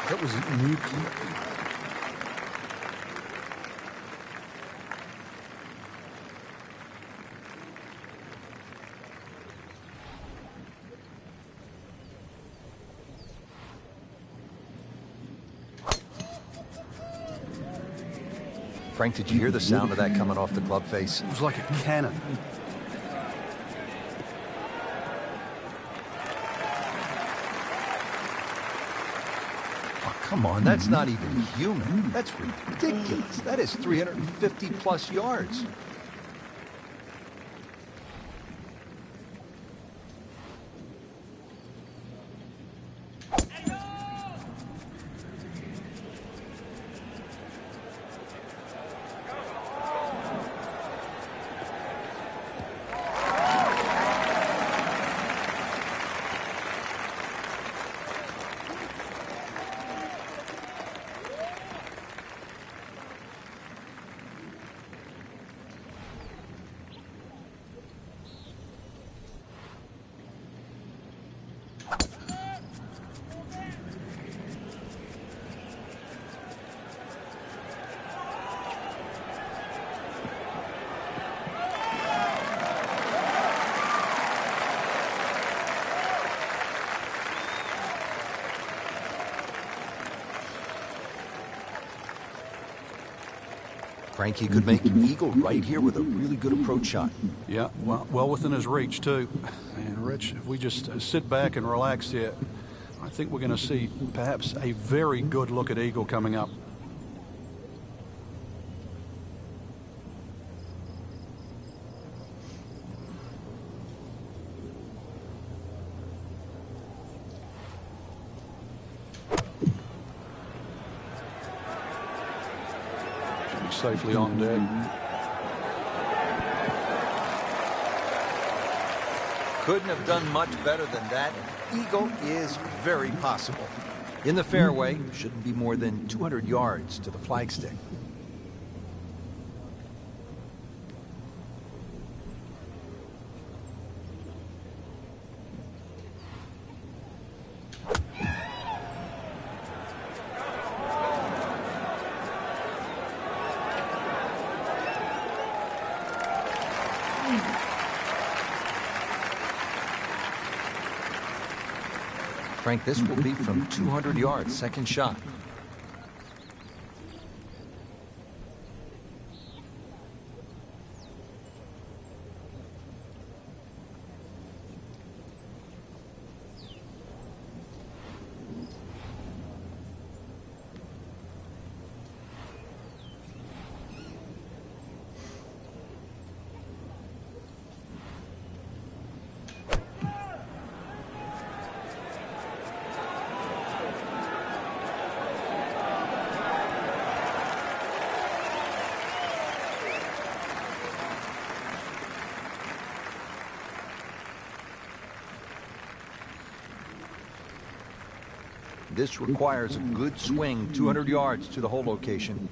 That was nuclear. Frank, did you hear the sound of that coming off the club face? It was like a cannon. Oh, come on, that's not even human. That's ridiculous. That is 350 plus yards. Frank, he could make an eagle right here with a really good approach shot. Yeah, well within his reach, too. And, Rich, if we just sit back and relax here, I think we're going to see perhaps a very good look at eagle coming up. Safely on deck. Couldn't have done much better than that. Eagle is very possible. In the fairway, shouldn't be more than 200 yards to the flagstick. Frank, this will be from 200 yards, second shot. This requires a good swing, 200 yards to the hole location.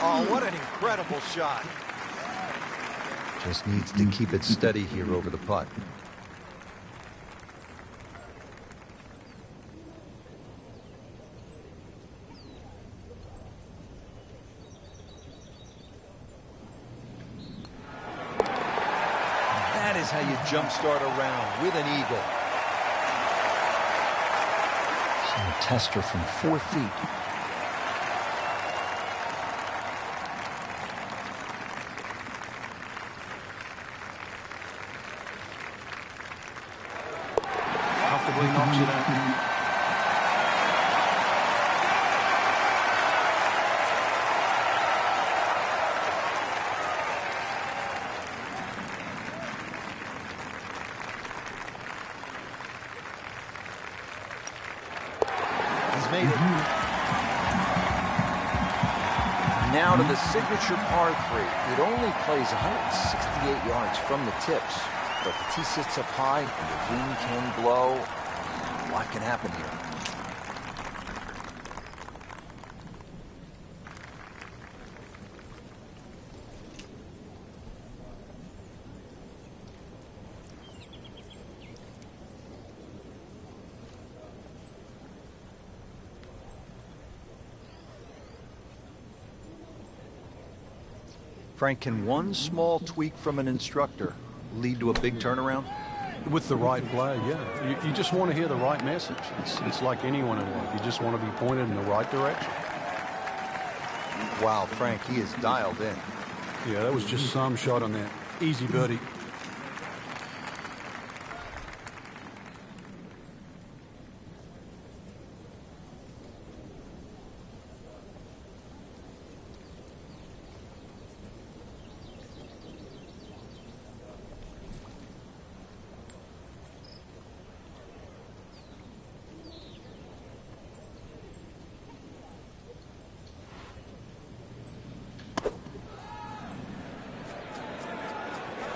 Oh, what an incredible shot. Just needs to keep it steady here over the putt. That is how you jumpstart a round with an eagle. Some tester from 4 feet. Knocks it out. He's made it. Now to the signature par 3. It only plays 168 yards from the tips, but the tee sits up high and the wind can blow. What can happen here? Frank, can one small tweak from an instructor lead to a big turnaround? With the right play, yeah. You just want to hear the right message. It's like anyone in life. You just want to be pointed in the right direction. Wow, Frank, he is dialed in. Yeah, that was just some shot on that. Easy birdie.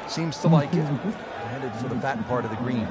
Seems to like it. Headed for the fat part of the green.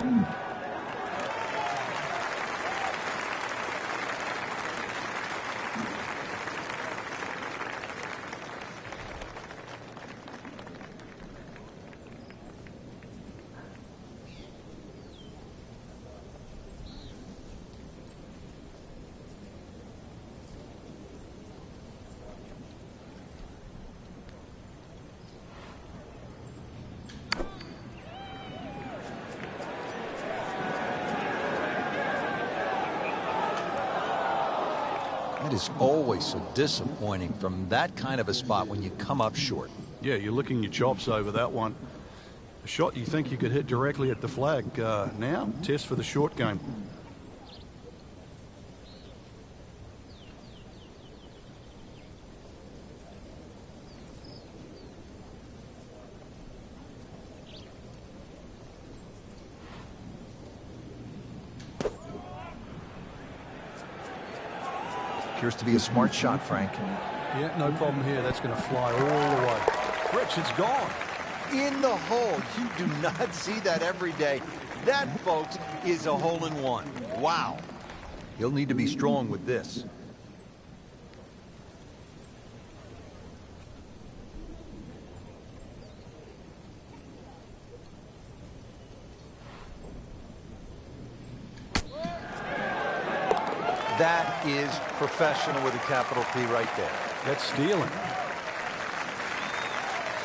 It is always so disappointing from that kind of a spot when you come up short. Yeah, you're licking your chops over that one. A shot you think you could hit directly at the flag. Now, test for the short game. Appears to be a smart shot, Frank. Yeah, no problem here. That's going to fly all the way. Richard's gone. In the hole. You do not see that every day. That, folks, is a hole-in-one. Wow. He'll need to be strong with this. That is professional with a capital P right there. That's stealing.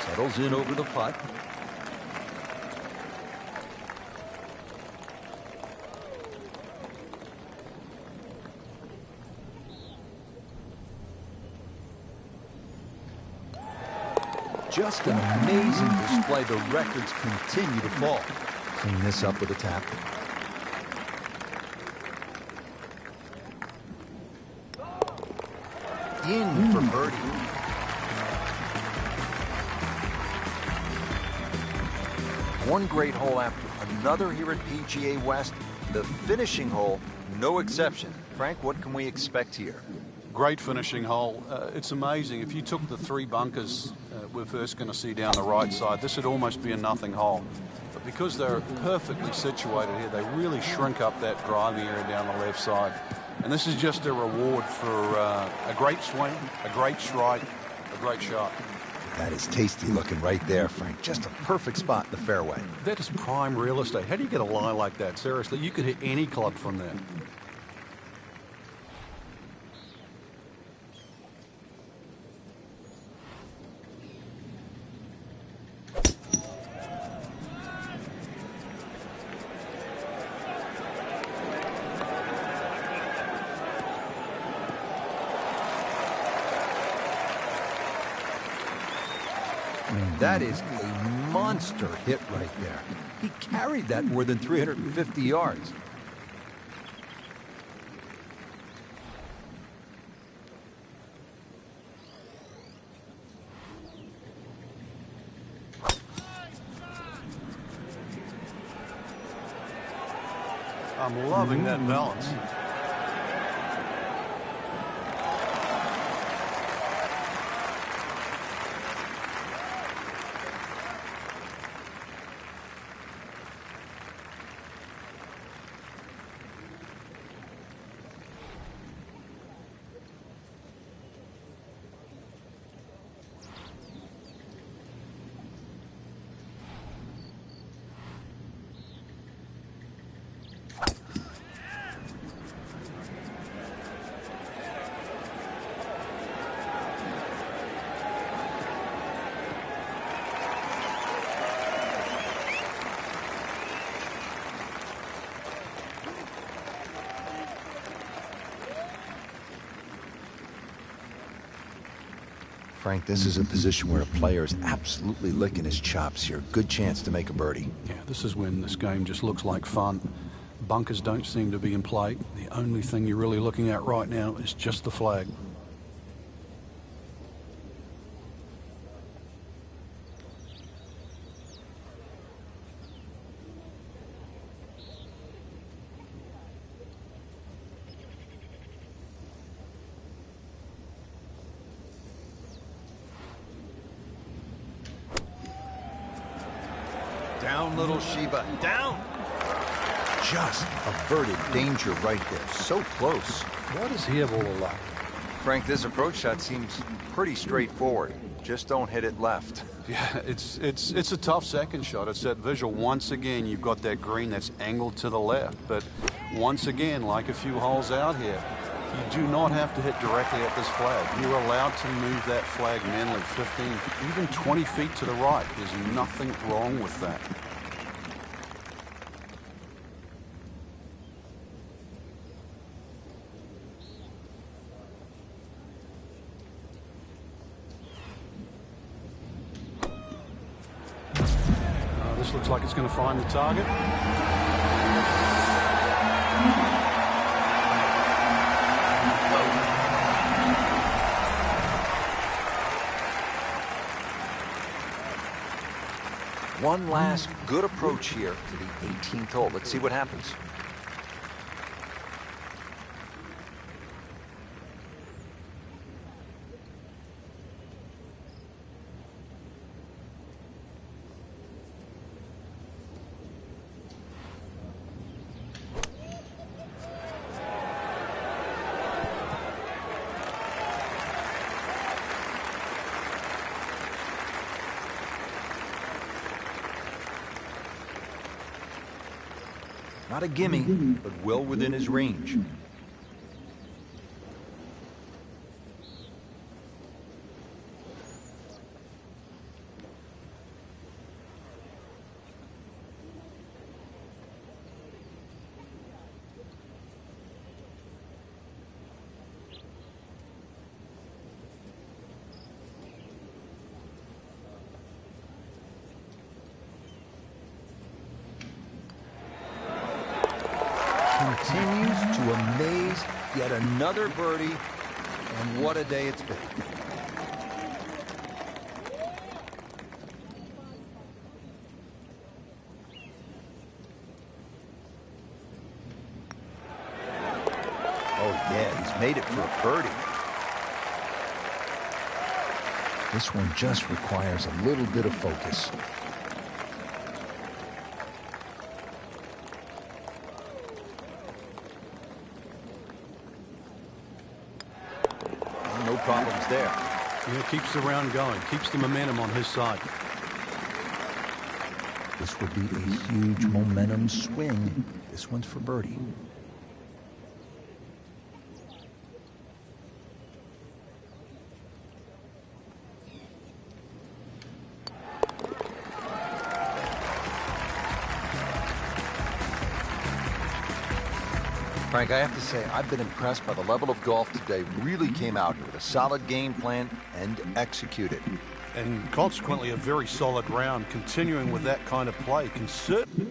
Settles in over the putt. Just an amazing display. The records continue to fall. Clean this up with a tap. In for birdie. One great hole after another here at PGA West. The finishing hole, no exception. Frank, what can we expect here? Great finishing hole. It's amazing. If you took the three bunkers we're first going to see down the right side, this would almost be a nothing hole. But because they're perfectly situated here, they really shrink up that driving area down the left side. And this is just a reward for a great swing, a great strike, a great shot. That is tasty looking right there, Frank. Just a perfect spot in the fairway. That is prime real estate. How do you get a lie like that? Seriously, you could hit any club from there. That is a monster hit right there. He carried that more than 350 yards. I'm loving that balance. Frank, this is a position where a player is absolutely licking his chops here. Good chance to make a birdie. Yeah, this is when this game just looks like fun. Bunkers don't seem to be in play. The only thing you're really looking at right now is just the flag. Down, little Sheba, down! Just averted danger right there. So close. Why does he have all the luck? Frank, this approach shot seems pretty straightforward. Just don't hit it left. Yeah, it's a tough second shot. It's that visual. Once again, you've got that green that's angled to the left. But once again, like a few holes out here, you do not have to hit directly at this flag. You're allowed to move that flag manually 15, even 20 feet to the right. There's nothing wrong with that. like it's going to find the target. One last good approach here to the 18th hole. Let's see what happens. Not a gimme, but well within his range. Continues to amaze. Yet another birdie, and what a day it's been. Oh yeah, he's made it for a birdie. This one just requires a little bit of focus. No problems there. Yeah, keeps the round going, keeps the momentum on his side. This would be a huge momentum swing. This one's for birdie. Frank, I have to say, I've been impressed by the level of golf today. Really came out here with a solid game plan and executed. And consequently, a very solid round, continuing with that kind of play can certainly